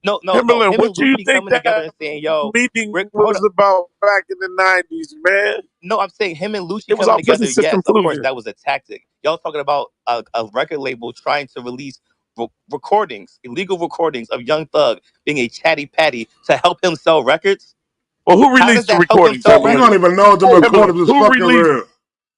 no. Timberland, Him what and do you Lucci think coming together that and saying, "Yo, meeting hold was up." about back in the '90s, man? No, I'm saying him and Lucci It was coming all prison together. system Yes, of course, collusion. that was a tactic. Y'all talking about a record label trying to release recordings, illegal recordings of Young Thug being a chatty patty to help him sell records. Well, who How does released the that help him recordings, sell You Timberland? don't records? even know if the hey, Timberland, recordings is who fucking released? real.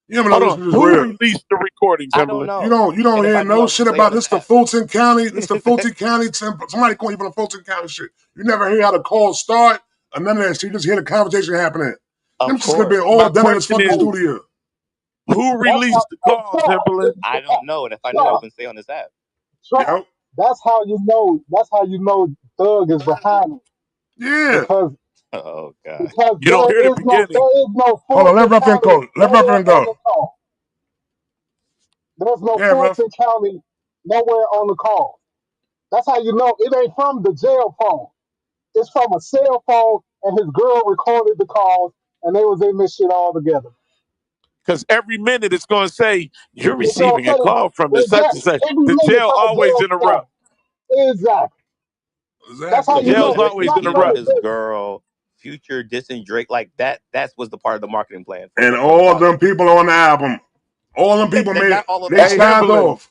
You don't even Hold know this on, shit is who real. released the recordings, I don't Timberland? You know. don't hear Anybody knew, no I wouldn't shit say on about this this. The app. Fulton County. This the Fulton County. Somebody calling you from the Fulton County shit. You never hear how the call start or none of that shit. You just hear the conversation happening. Of Them shit's gonna be course. all My done in this question fucking is, hey, studio. who that's how. released the Hey, call, Timberland? I don't know. And if I knew, I Trap, wouldn't say on this app. Trap. Yep. That's how you know. That's how you know Thug is behind it Yeah. because Oh God. because You don't hear the beginning. there is no Hold on. Let Fulton Ruffin County go. Let nowhere Ruffin on go. the call. There's no Yeah, Ruff. Fulton County nowhere on the call. That's how you know it ain't from the jail phone. It's from a cell phone, and his girl recorded the calls, and they was in this shit all together. Because every minute it's going to say, you're It's gonna receiving a say call from the such and exactly such. every The minute jail from a always jail phone. interrupt. Exactly. That's how The So you he know jail's wanted it's always not he from wanted interrupt. the his jail. girl Future dissing Drake like that. That was the part of the marketing plan And for the all call. them people on the album. All them people Then made not all of they Hey, them. signed Timberland, off.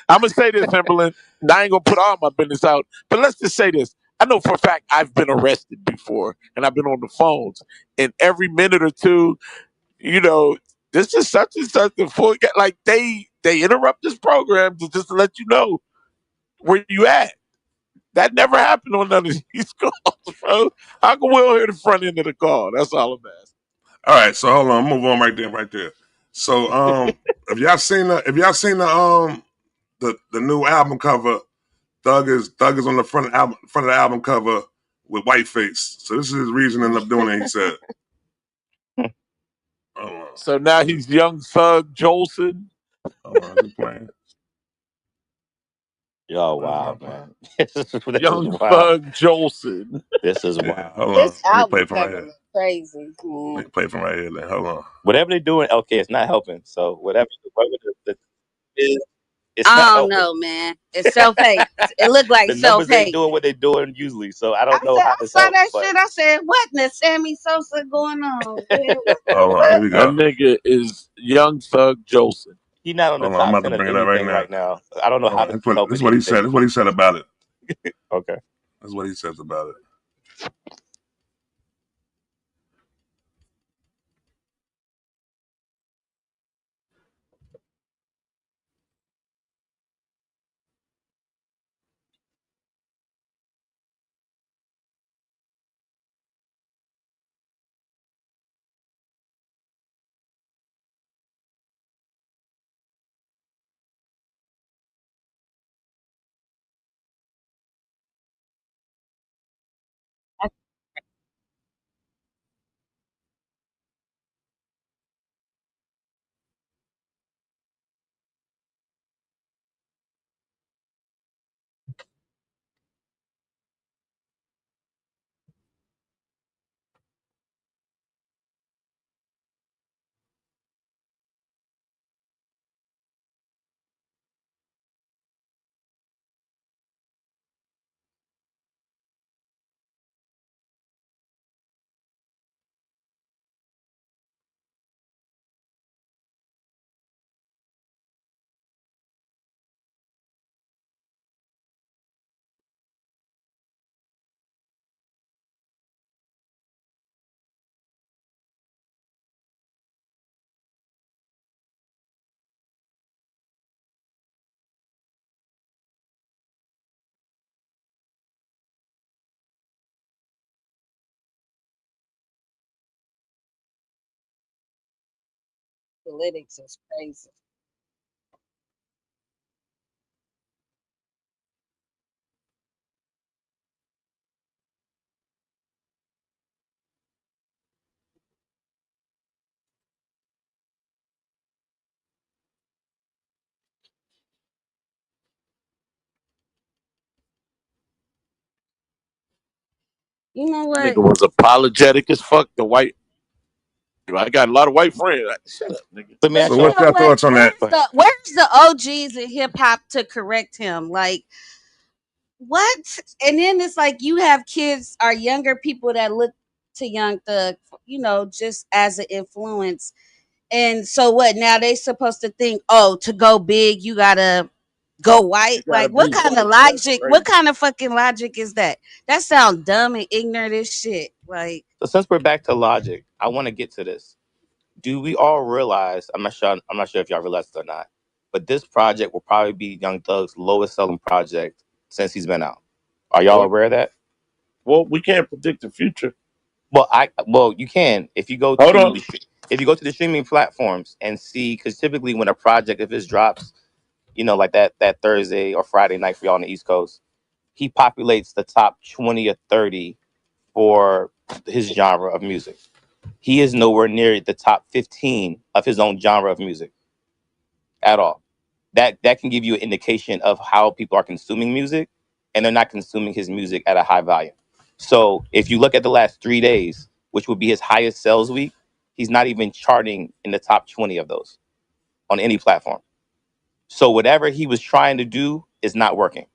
I'm going to say this, Timberland. And I ain't going to put all my business out, but let's just say this. I know for a fact I've been arrested before and I've been on the phones. And every minute or two, you know, this is such and such the full like they interrupt this program to just let you know where you at. That never happened on none of these calls, bro. How come we don't hear the front end of the call? That's all I'm asking. All right, so hold on, move on right there. So if y'all seen the new album cover, Thug is on the front of the album cover with white face. So this is his reasoning of doing it. He said, hold on, So now he's young thug Jolson, is it playing? Yo, Why is it wow, not playing? man. This is young wild. thug Jolson. This is Yeah, wild. hold on. This Let me play album it from right cover here. look crazy, Let man. me play it from right here. Then hold on. Whatever they're doing, okay, it's not helping. So whatever the is, It's not. I don't Oh, know, man. It's self hate. It looked like the self numbers ain't hate. doing what they're doing usually, so I I don't know said, how I this saw that helps. But shit. I said, what in the Sammy Sosa going on, man? What the Hold on, here fuck? we That go. nigga is Young Thug Joseph. he's not on the Hold on, I'm top about to 10 of bring it up right anything now. right now. I don't know Hold how on, this is this helping is what he said. anything. This is what he said about it. Okay. This is what he says about it. Politics is crazy. You know Nigga what? was apologetic as fuck. The white. I got a lot of white friends. Shut up, nigga. Let me But ask So, you y'all. what's know your what? thoughts on that? Go ahead. Where's the OGs in hip hop to correct him? Like what? And then it's like you have kids or younger people that look to Young Thug, just as an influence. And so what? Now they supposed to think, oh, to go big, you gotta go You white. gotta Like what be kind of white. That's logic? What crazy. kind of fucking logic is that? That sounds dumb and ignorant as shit. Like So since we're back to logic, I want to get to this. Do we all realize? I'm not sure. I'm not sure if y'all realize it or not, but this project will probably be Young Thug's lowest selling project since he's been out. Are y'all Oh, aware of that? well, we can't predict the future. Well, you can if you go Hold to on. the streaming platforms and see, because typically when a project, if it drops, like that Thursday or Friday night for y'all on the East Coast, he populates the top 20 or 30 for his genre of music. He is nowhere near the top 15 of his own genre of music at all. That can give you an indication of how people are consuming music, and they're not consuming his music at a high volume. So if you look at the last 3 days, which would be his highest sales week, he's not even charting in the top 20 of those on any platform. So whatever he was trying to do is not working.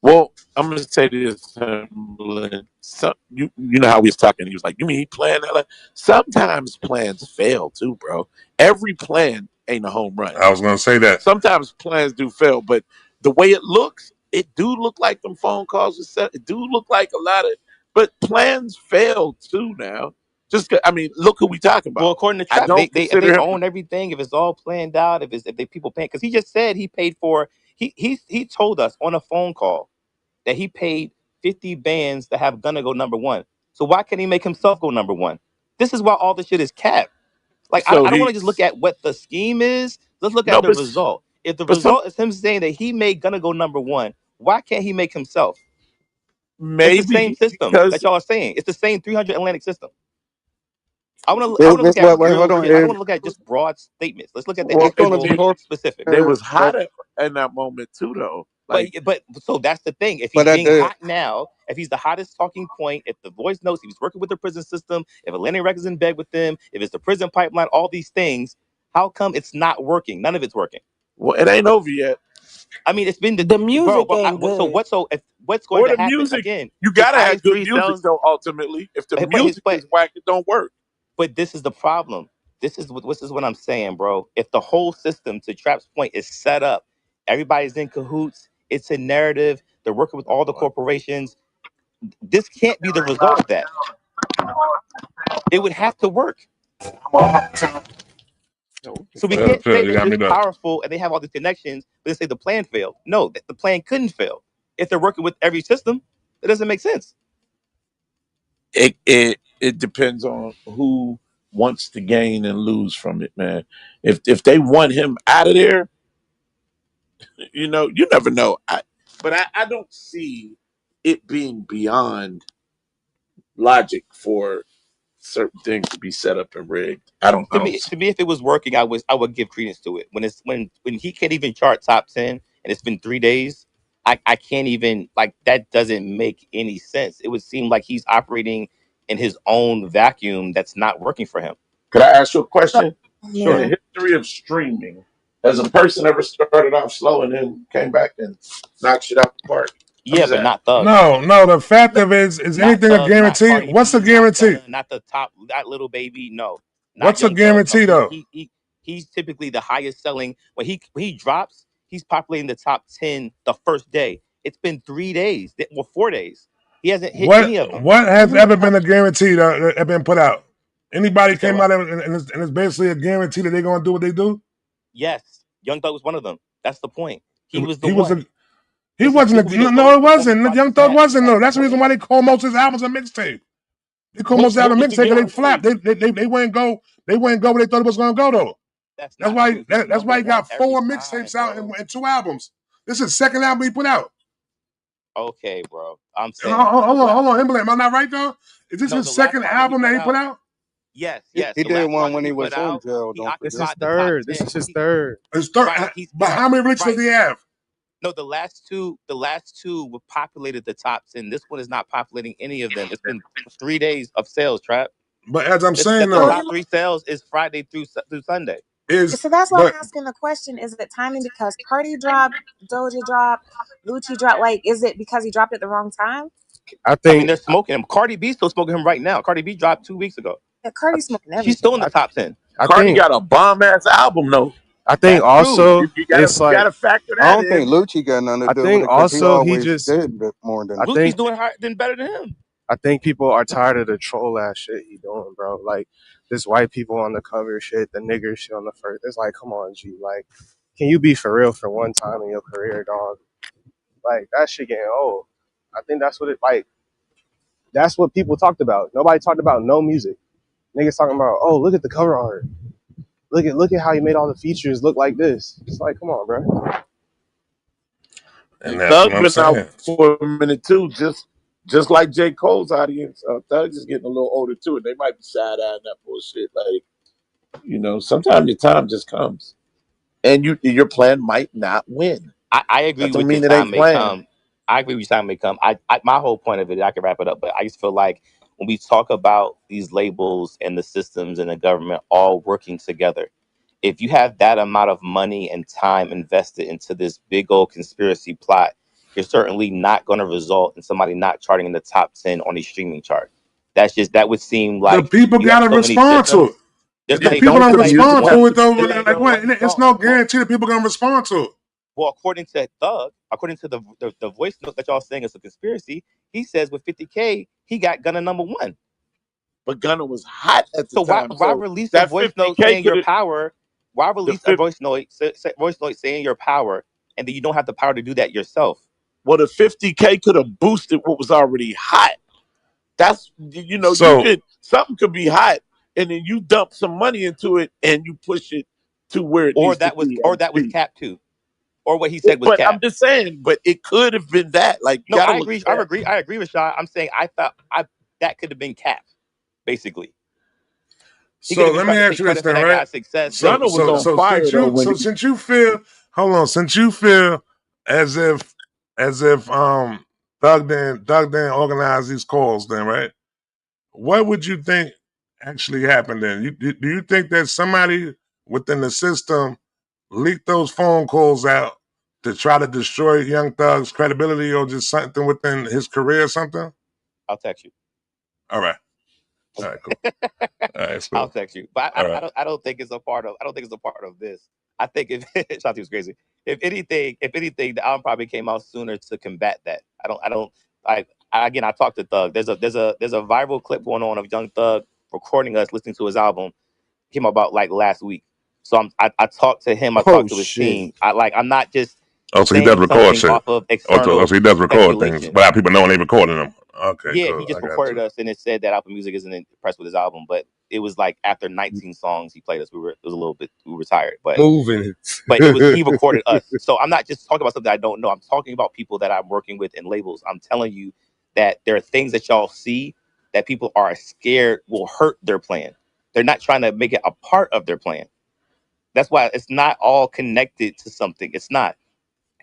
Well, I'm gonna say this. You know how we was talking. He was like, "You mean he planned that?" Like, sometimes plans fail too, bro. Every plan ain't a home run. I was gonna say that. Sometimes plans do fail, but the way it looks, it do look like them phone calls were set. It do look like a lot of, but plans fail too now. I mean, look who we talking Well, about. according to I Trap, don't if they consider him. own everything, if it's all planned out, if they people paying, because he just said he paid for he told us on a phone call that he paid 50 bands to have Gunna go number one. So why can't he make himself go number one? This is why all this shit is capped. Like So I don't want to he just look at what the scheme is. Let's look at no, the result. If the but some result is him saying that he made Gunna go number one, why can't he make himself? It's the same maybe system that because y'all are saying. It's the same 300 Atlantic system. I want to look at Wait, hold real on. shit. I don't And want to look at just broad statements. Let's look at the it's well, going to be actual hard. specifics. they was But hotter in that moment too, though. But Like but so that's the thing. If he's but at being the hot now, if he's the hottest talking point, if the voice notes, if he's working with the prison system, if Atlantic Records in bed with them, if it's the prison pipeline, all these things, how come it's not working? None of it's working. Well, it ain't over yet. I mean, it's been The bro. music ain't good. What's going Or to the happen music. again? You His gotta have highest good three music sales, though. Ultimately, if the but his music but is whack, it don't work. but this is the problem. This is what I'm saying, bro. If the whole system, to Trap's point, is set up, everybody's in cahoots. It's a narrative. They're working with all the corporations. This can't be the result of that. It would have to work. So we can't say You they're got me this done. powerful and they have all these connections, but they say the plan failed. No, the plan couldn't fail. If they're working with every system, it doesn't make sense. It depends on who wants to gain and lose from it, man. If they want him out of there, you never know. But I don't see it being beyond logic for certain things to be set up and rigged. I To don't me, see. to me, if it was working, I would give credence to it. When he can't even chart top 10 and it's been 3 days, I can't even, like, that doesn't make any sense. It would seem like he's operating in his own vacuum that's not working for him. Could I ask you a question? In Sure. the Yeah. history of streaming, has a person ever started off slow and then came back and knocked shit out the park? I'm Yeah, just but asking. not Thug. No, no. The fact of it is Not anything a Thug, not guarantee? Cardi What's a B, not guarantee? Gunna, not the top, not Little Baby. No, not What's a Young Thug. No, guarantee though? he's typically the highest selling. When he drops, he's populating the top 10 the first day. It's been 3 days, well, 4 days. He hasn't hit What any of them. what has ever been a guarantee that have been put out? Anybody You said came what? out and it's basically a guarantee that they're gonna do what they do. Yes, Young Thug was one of them. That's the point. He was the He was one. a he This will wasn't be the no, lowest it performing wasn't. Young artist Thug wasn't had no. That's the reason what? why they call most of his albums a mixtape. They call most What of the what album was the mixtape because they guarantee? flapped. They wouldn't go where they thought it was gonna go though. That's That's not why true. He's that's number why he one got every 4 mixtapes time, out bro. and 2 albums. This is the second album he put out. Okay, bro. I'm Hold saying on, the hold last on, Emblem. Am I not right though? Is this no, his the last second project he album that put he put out. out? Yes, He, yes. he The did last one project when he he put was in out, jail. he Don't This forget. is occupied the top third. This ten. is his third. It's third, Right. but how many releases does Right. he have? No, the last two were populated the top 10. This one is not populating any of them. It's been 3 days of sales, Trap. But as I'm It's saying that the So though, top you three sales is Friday through Sunday. is so that's why I'm but asking the question. Is it timing because Cardi dropped, Doja dropped, Lucci dropped? Like, is it because he dropped at the wrong time? I I mean, think they're smoking him. Cardi B still smoking him right now. Cardi B dropped 2 weeks ago. Yeah, Cardi's smoking She's still in everything. the I top 10. I Cardi think got a bomb ass album though. I think That's true. also You gotta it's you like gotta factor I that don't think in. Lucci got nothing to I do with think it because he also he always just did more than. I Lucci's think doing better than him. I think people are tired of the troll ass shit he doing, bro. Like this white people on the cover shit, the nigger shit on the first. It's like, come on, G. Like, can you be for real for one time in your career, dog? Like that shit getting old. I think that's what it like. That's what people talked about. Nobody talked about no music. Niggas talking about, oh, look at the cover art. Look at how he made all the features look like this. It's like, come on, bro. and And that's what Thug I'm been out saying. for a minute too, just like J. Cole's audience. Thug's is getting a little older too, and they might be side eyeing that bullshit. Like, sometimes your time just comes, and your plan might not win. I agree That don't with your mean it time ain't may planned. come. I agree with your time may come. My whole point of it, I can wrap it up, but I just feel like when we talk about these labels and the systems and the government all working together, if you have that amount of money and time invested into this big old conspiracy plot, you're certainly not going to result in somebody not charting in the top 10 on a streaming chart. That would seem The like people you have gotta so many respond to it. systems. There's If the not It even people don't it's don't the not even music respond have to one it to though, it's stay not like even though? what? one It's song. no guarantee that people gonna respond to it. Well, according to Thug, according to the voice note that y'all saying is a conspiracy, he says with 50K, he got Gunna number one. But Gunna was hot at the So why time, why so release a that voice note 50K saying could your have power? Why the release a 50, voice note saying your power, and then you don't have the power to do that yourself? well the 50K could have boosted what was already hot. That's you So could something could be hot, and then you dump some money into it and you push it to where it Or needs to that was be or at that was speed. cap too, or what he said was But I'm cap. just saying, but it could have been that. Like you No, got to I look agree. at that. I agree with Shaw. I'm saying I thought I that could have been cap, basically. He could so have been let me trying to ask take you this credit for then, that right? guy's success and So Gunna was so on so fire since though you when so he. since you feel hold on, since you feel as if Thug then organize these calls then, right? What would you think actually happened then? Do you think that somebody within the system leak those phone calls out to try to destroy Young Thug's credibility or just something within his career or something? I'll text you. All right. All right, cool. All right, it's I'll cool. text you. But All right. I don't think it's a part of. I don't think it's a part of this. I think if Shanti was crazy. If anything, the album probably came out sooner to combat that. I don't. Again, I talked to Thug. There's a viral clip going on of Young Thug recording us listening to his album. Came about like last week. So I talked to him. I Oh talked to his shit. team. I'm not just Oh, so he does saying record something shit. off of Oh, so external he does record things speculation. without people knowing he recording them. Okay, Yeah, he cool. I just got recorded you. us, and it said that Apple Music isn't impressed with his album. But it was like after 19 songs he played us, it was a little bit we were tired. Moving But it was he it. recorded us. So I'm not just talking about something I don't know. I'm talking about people that I'm working with in labels. I'm telling you that there are things that y'all see that people are scared will hurt their plan. They're not trying to make it a part of their plan. That's why it's not all connected to something. It's not.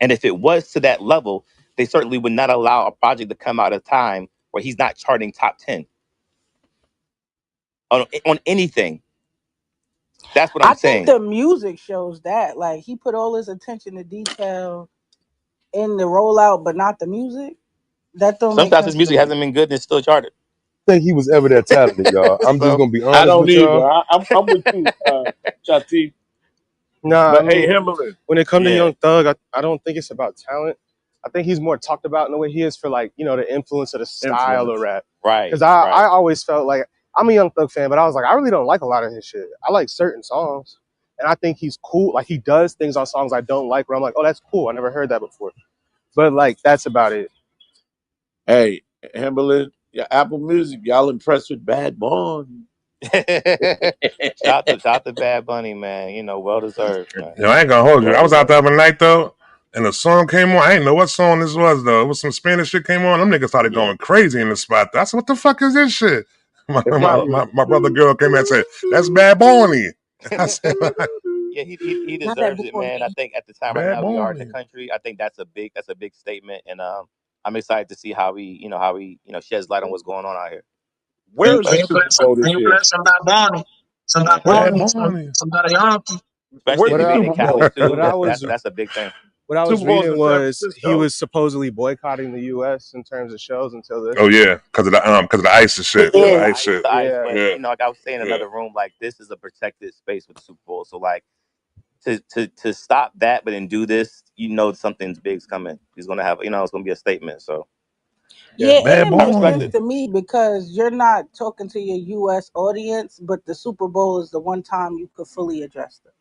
And if it was to that level, they certainly would not allow a project to come out at a time where he's not charting top 10 on anything. That's what I'm I think saying. the music shows that. Like he put all his attention to detail in the rollout, but not the music. That don't make Sometimes his sense to music me. hasn't been good and it's still charted. Think he was ever that talented, y'all. I'm just So gonna be I honest don't with either. y'all. I'm with you, Shati. Nah, I But hey, mean, Himmerland, when it comes to yeah, Young Thug, I don't think it's about talent. I think he's more talked about in the way he is for like, the influence of the style of influence. rap. right, Because I right. always felt like I'm a Young Thug fan, but I was like, I really don't like a lot of his shit. I like certain songs. And I think he's cool. Like he does things on songs I don't like where I'm like, oh, that's cool. I never heard that before. But like that's about it. Hey, Himmerland, your Apple Music, y'all impressed with Bad Bunny? Shout out to Bad Bunny, man. Well deserved, man. I ain't gonna hold you. I Well was out done. the other night though, and the song came on. I didn't know what song this was though. It was some Spanish shit came on. Them niggas started Yeah. going crazy in the spot. I said, "What the fuck is this shit?" My It's my, not Oh, my, good. my brother girl came and said, "That's Bad Bunny." I said, yeah, he Not that deserves it, man. I boy. think at the time right "Bad now we are in the Bunny." country. I think that's a big statement, and I'm excited to see how he sheds light on what's going on out here. Where is the Super Bowl this Can you year? play some Bad Bunny? Some Bad Man, Bad Bunny, Bunny. some Daddy Yankee. especially Where's if What the it I being in Super Cali Bowl? what too. I That's was that's a big thing. what I was Super Bowl's reading in San was he Francisco. was supposedly boycotting the US in terms of shows until Oh this. yeah, because of the ISIS shit. Yeah, Because of the the Yeah. ICE ice, shit. the ice. Yeah. But Yeah, like I was saying in yeah. another room, like this is a protected space with the Super Bowl. So like to stop that, but then do this, something's big's coming. He's gonna have, it's gonna be a statement. So Yeah. Yeah, and Bad it I makes respect sense Bunny. it. to me because you're not talking to your US audience, but the Super Bowl is the one time you could fully address them.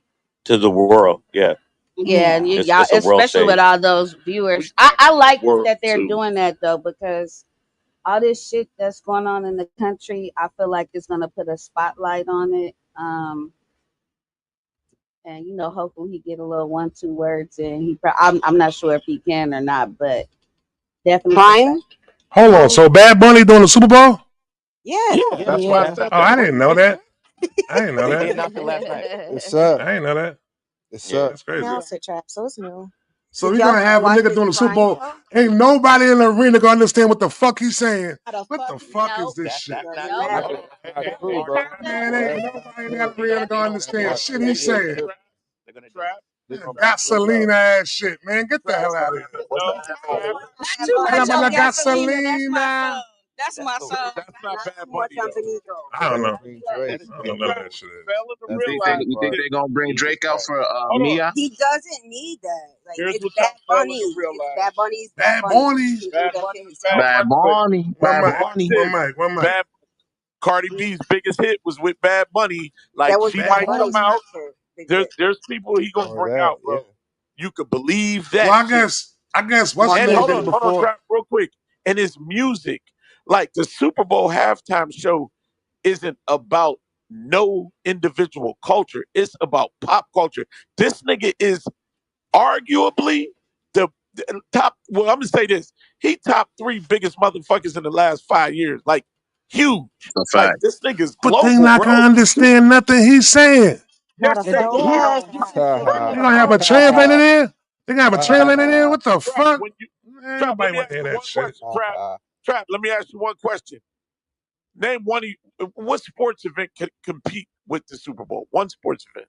To the world, yeah, Yeah, and Yeah. y'all, it's a world especially with stage. all those We viewers. I like world that they're too. doing that though because all this shit that's going on in the country, I feel like it's gonna put a spotlight on it. And hopefully he get a little 1 2 words in. I'm not sure if he can or not, but definitely Prime? Hold on. Prime? So Bad Bunny doing the Super Bowl? Yeah. Yeah, Yeah, that's why I Yeah. that's said Oh, that. I that's didn't know that. I didn't know he that. announced it last night. It's up. I didn't know that. It's Yeah, up. That's crazy. Now sit trap, so it's new. So Did you're y'all gonna have a watch nigga his doing the Super Prime Bowl. show? Ain't nobody in the arena gonna understand what the fuck he's saying. How the What fuck the you fuck is nope, this that shit? that's gonna not nope. true. That's Hold on. not Hey, true, Mark, bro. Man, Mark, ain't What? nobody in that Mark, arena gonna hold on. They're understand gonna What? shit they're he's gonna saying. do it. Trap, They're gonna do it. trap. This gonna mess us up. Gasoline ass shit, man. Get the hell out of here. No, trap. Not Bad too And Bunny much I'm on on the though. gasolina. That's my gasolina. song. That's That's my the song. That's not Not Bad too much Bunny on though. Benito. I don't know. Between That Drake. is I T don't know what Trap. that shit is. Failing to That's You the think realize funny you think part. that. they gonna bring Jesus Drake out Christ. for Hold on. Mia? He doesn't need that. Like Here's it's what Bad y'all failing Bunny. to It's realize. Bad Bunny's Bad Bad Bunny. Bunny. He can do Bad that Bunny shit is himself. Bad Bad Bunny, but Bunny, One Bad mic. watch Bunny. One this. mic. One mic. Bad Cardi B's biggest hit was with Bad Bunny. That Like was she Bad Bad might come Bunny's Bunny. out. first big There's hit. there's people he gonna Or bring that, out, yeah. bro. You could believe Well, that shit. I guess what's his And name Marquise hold did on, it Lee. hold on, before. trap real quick. And his music, like the Super Bowl halftime show, isn't about no individual culture. It's about pop culture. This nigga is arguably the top. Well, I'm gonna say this: he top three biggest motherfuckers in the last 5 years. Like huge. A Like fact. this nigga's But they global, not bro. gonna understand nothing he's saying. Not Yes, a It they don't soul. will. matter. Not You a can soul. explain They it gonna have all a in the translator song. there. They gonna have a translator there. What the Trap. fuck? When you Man, trap, let nobody me want to ask hear you that one shit. question. Trap. Let me ask you one question. Name one. What sports event can compete with the Super Bowl? One sports event.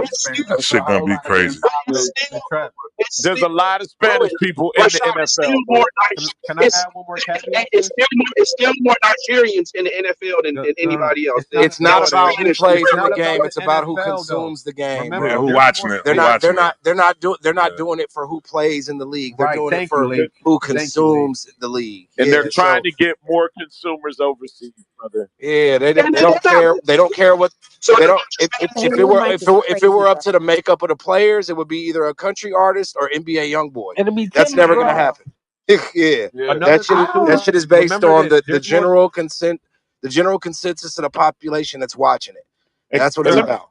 know, It's still, That shit gonna be crazy. it's still, Trap. there's it's a lot of bro, Spanish people in the Rashawn, it's still NFL, more bro. Can I it's add one more caveat to this? it's still more Nigerians in the NFL than No. anybody else. It's not. It's Than not No, it about ain't. who Spanish people. plays It's in the not game. about the It's about who NFL though. consumes the game, Remember, Yeah, bro. who there's watching more it? They're Who sports. not. They're watching it? not. They're not Yeah. doing it for who plays in the league. They're Right. doing it Thank you, for League. who Thank you, League. consumes the league. And they're Yeah. trying So to get more consumers overseas, brother. yeah, And they they're don't not. care. They don't care what So they the don't. Hey, If it your were mic if is if it crazy, were up bro. to the makeup of the players, it would be either a country artist or NBA YoungBoy. It'll be That's Tim never gonna McGraw. happen. Yeah, Yeah. Another thing too, that bro. shit is based Remember on this. the There's more. general consent, the general consensus of the population that's watching it. And, That's what and it's let me about.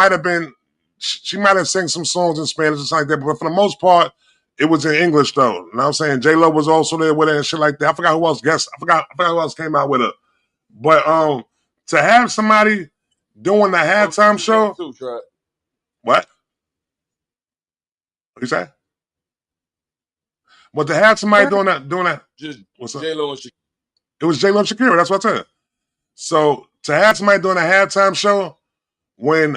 might have been, she might have sang some songs in Spanish or something like that, but for the most part, it was in English though. You know what I'm saying? J Lo was also there with her and shit like that. I forgot who else guessed. I forgot who else came out with her. But to have somebody doing the halftime show. Too, Trap. What? What you say? But to have somebody doing that. Just What's up? J Lo and Shakira. It was J Lo and Shakira. That's what I said. So to have somebody doing a halftime show when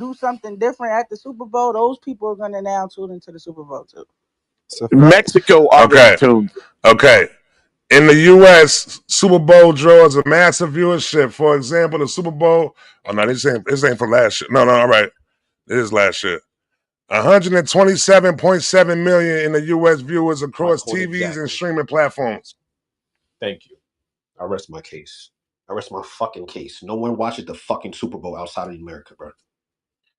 do something different at the Super Bowl, those people are gonna now tune into the Super Bowl too. It's a fact. Mexico already Okay. tuned. Okay. In the U.S., Super Bowl draws a massive viewership. For example, the Super Bowl. Oh no, this ain't for last year. No, all right, it is last year. 127.7 million in the U.S. viewers My across point TVs and exactly. streaming platforms. Thank you. I rest my case. I rest my fucking case. No one watches the fucking Super Bowl outside of America, bro.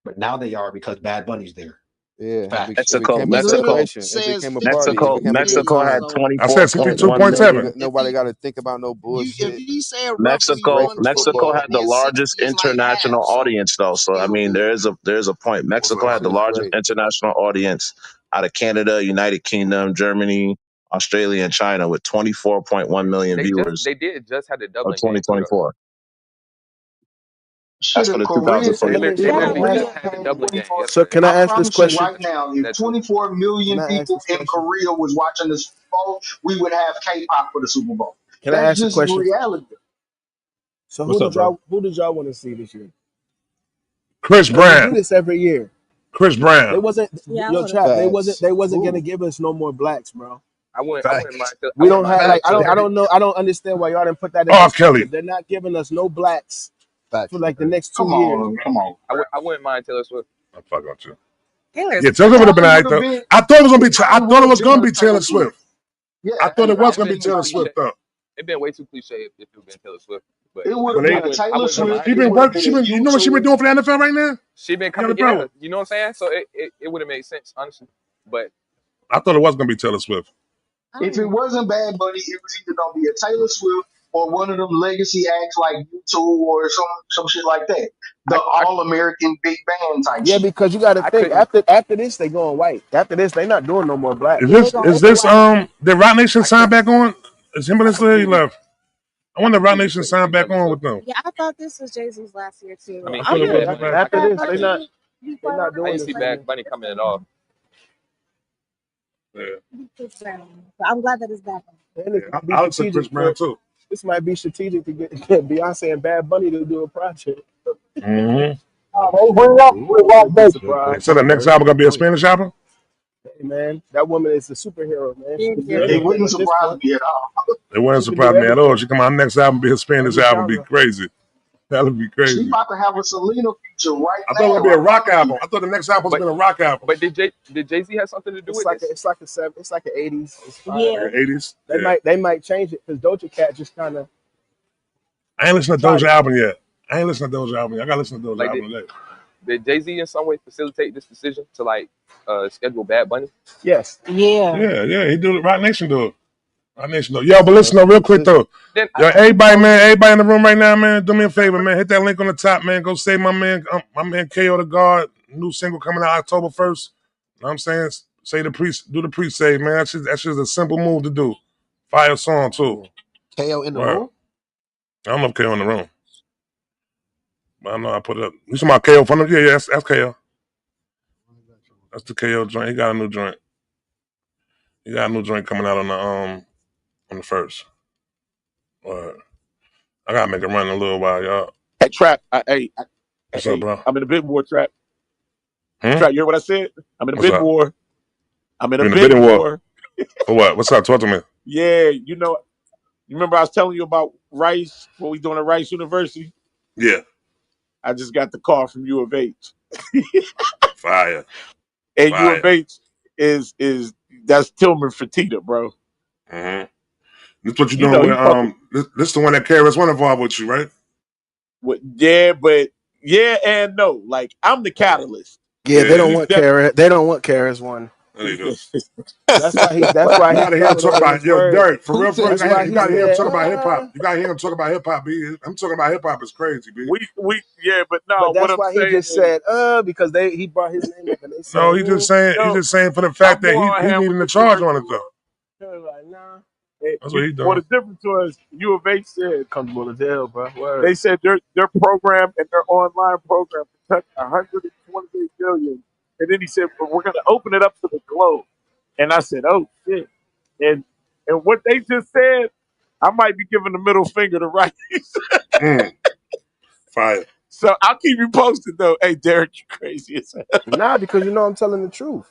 But now they are because Bad Bunny's there. Yeah, Facts. it Mexico, became a He literally Mexico, celebration. It says became a party. It Mexico, 52 became a good Mexico million. had time. So I said 24.1 million. 62.7. if Nobody he got to think about no if bullshit. he said roughly Mexico, Great for Mexico 120 had football. and the then largest 60 is like half, international so audience, though. So I still mean, good. there's a point. What's Mexico up? had Shit the is largest great. international audience out of Canada, United Kingdom, Germany, Australia, and China with 24.1 million viewers They did just had the of Dublin game too though. 2024. Shit, That's for if the Korea, So 2020. let me They so let me literally ask. just Korea had the had Dublin game 24. So yesterday. can I I ask this promise you question? right now, if That too. 24 Can million I ask people this in question? Korea was watching the Super Bowl, we would have K-pop for the Super Bowl. Can I That's ask a just question? reality. So What's up, bro? who did y'all want to see this year? Chris Because we do Brown. this every year. Chris They Brown. wasn't Yeah, I Yo, would have. trap. Facts. They wasn't gonna Who? give us no more blacks, bro. I wouldn't mind Facts. I We wouldn't don't mind have Taylor like Facts, Swift. I nigga. don't know. I don't understand why y'all didn't put that in R. perspective. Kelly. They're not giving us no blacks for Facts. like the next 2 Come years, on, come bro. on, bro. I wouldn't mind Taylor Swift. I'm fucking with you. Taylor Yeah, Swift. Taylor would have been Probably all would right have though. been. I thought it was gonna be. It I probably thought would it have was been gonna a be Taylor Taylor Swift. Swift. Yeah, I thought it was It's gonna been be absolutely. too Taylor cliche. Swift though. It's been way too cliche if it would been Taylor Swift. But It would But have they, been a I Taylor wouldn't have Swift. minded she It it. been would have work. been She a been. You know what she been U2. doing for the NFL right now? She been You got coming, a problem. you know what I'm saying? So it would have made sense, honestly. But I thought it was gonna be Taylor Swift. I If don't it know. wasn't Bad Bunny, it was either gonna be a Taylor Swift or one of them legacy acts like U2 or some shit like that. The I All American Big Band type Yeah, shit. because you got to I think couldn't after this they going white. After this they not doing no more black. Is Yeah, they this? gonna Is they gonna this? white out. Did Rock Nation I sign couldn't back on? Is him I and still he completely left? I I wonder if Rock completely Nation couldn't see signed back Taylor on Swift. with them. Yeah, I thought this was Jay Z's last year I too. mean, I thought I'm it good. was. Yeah, Bad I Bunny. thought. after Bad this I they ain't Bunny, not he they put not on I a ain't doing nice this see no record. Bad more. Bunny It's coming at fine. all. Yeah, Chris Brown. So I'm glad that it's back. And this yeah. might be I would say Chris strategic Brown for too. this might be strategic to get Beyonce and Bad Bunny to do a project. Mm-hmm. They bring up See, with I White wouldn't be Baby. They surprised. said the next album gonna be a Spanish album. Hey man, that woman is a superhero, man. She Big can do difference. It anything wouldn't at this surprise point. me at all. It wouldn't She can do surprise me at all. everything, She come out next album be a Spanish every album. Be genre. crazy. That'd be She crazy. about to have a Selena feature right I thought it was now. gonna be a I rock promise you. album. I thought the next album was But gonna be a rock album. did Jay-Z have something to do with this? It's like a seven. It's like an '80s. It's fine. Like Yeah. the 80s. They Yeah. might change it because Doja Cat just kind of I ain't listened to tried Doja it. album yet. I ain't listened to Doja album yet. I gotta listen to Doja Like album today. did Jay-Z in some way facilitate this decision to like schedule Bad Bunny? Yes. Yeah. Yeah, yeah. He do it. Rock Nation do it. Rock Nation do it. Yo, but So listen though, it's a real quick decision. though. Then Yo, he everybody, man, posted everybody in the room right now, man, do me a favor, man. Hit that link on the top, man. Go save my man KO the God. New single coming out October 1st. You know what I'm saying? Say the do the pre-save, man. That's just a simple move to do. Fire song too. Yeah. KO in the Wow. room. I don't know if KO in the room. But I know I put it up. You talking about KO from the, yeah, that's KO. That's the KO joint. He got a new joint. He got a new joint coming out on the first. I gotta make it run in a little while, y'all. Hey, Trap. What's up, Hey, bro? I'm in a bid war, Trap. Hmm? Trap, you hear what I said? I'm in a What's bid up? war. I'm in a You in the bid bidding war? war. For what? What's up? Talk to me. Yeah, you remember I was telling you about Rice, what we doing at Rice University? Yeah. I just got the call from U of H. Fire. And U of Fire. H is that's Tillman Fertitta, bro. Mm-hmm. This what you You doing know, he with fucking this the one that KRS-One involved with you, right? with, yeah, but yeah and no. Like I'm the catalyst. Yeah, they Yeah. don't He's want Kara. They don't want Kara's one. There you go. That's why he. That's What? why You he gotta hear him stopped talk saying about his yo, word. Derek, for Who real, said That's that? why you he gotta hear him said, talk about hip hop. You gotta hear him talk about hip hop, B. I'm talking about hip hop is crazy, B. we yeah, but but no, what that's I'm why he saying just is said, because he brought his name up and they No, said, he's no, just saying for the I'm fact that more on he hand leading with the the charge on it curriculum. though. he was like, nah, That's what he Well, doing. the difference was U of H said comfortable as hell, bro. Word. they said their program and their online program can touch 128 billion, and then he said, but we're going to open it up to the globe. And I said, oh shit. And what they just said, I might be giving the middle finger to Rice. Mm, fire. So I'll keep you posted though. Hey, Derek, you crazy as hell. Nah, because I'm telling the truth.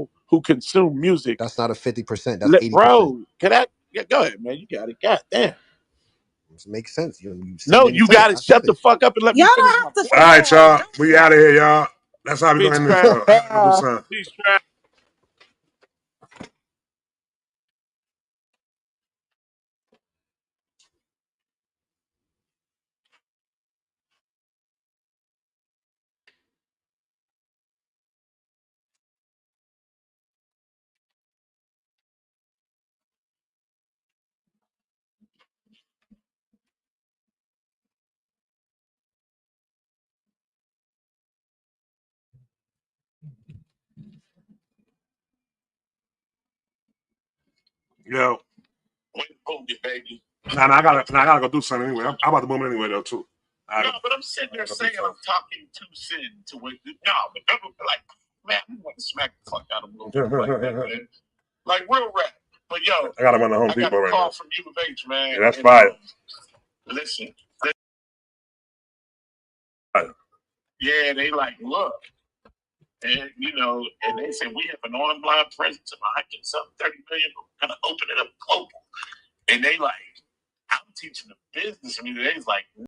people who consume music. That's not a 50%. That's 80%. Bro, can I? Yeah, go ahead, man. You got it. God damn. It makes sense. You said No, it. You you said it. gotta I said shut the it. fuck up and let me Y'all finish don't my have to All point. say right, that. y'all. We out of here, y'all. That's how we gonna Bitch end this crack. show. I gotta go do something. Peace, crack. Yo. Nah, I gotta go do something anyway. I'm about to boom anyway though too. No, but I'm sitting there saying I'm talking to Sin to win. No, but like, man, we want to smack the fuck out of him a little bit like that, man. Like real rap. But yo, I got him on the Home Depot right now. I got a call from U of H, man. Yeah, that's fire. Listen, yeah, they like look, and and they said we have an online presence of 130 million. We're gonna open it up global, and they like, I'm teaching them business. I mean, they like.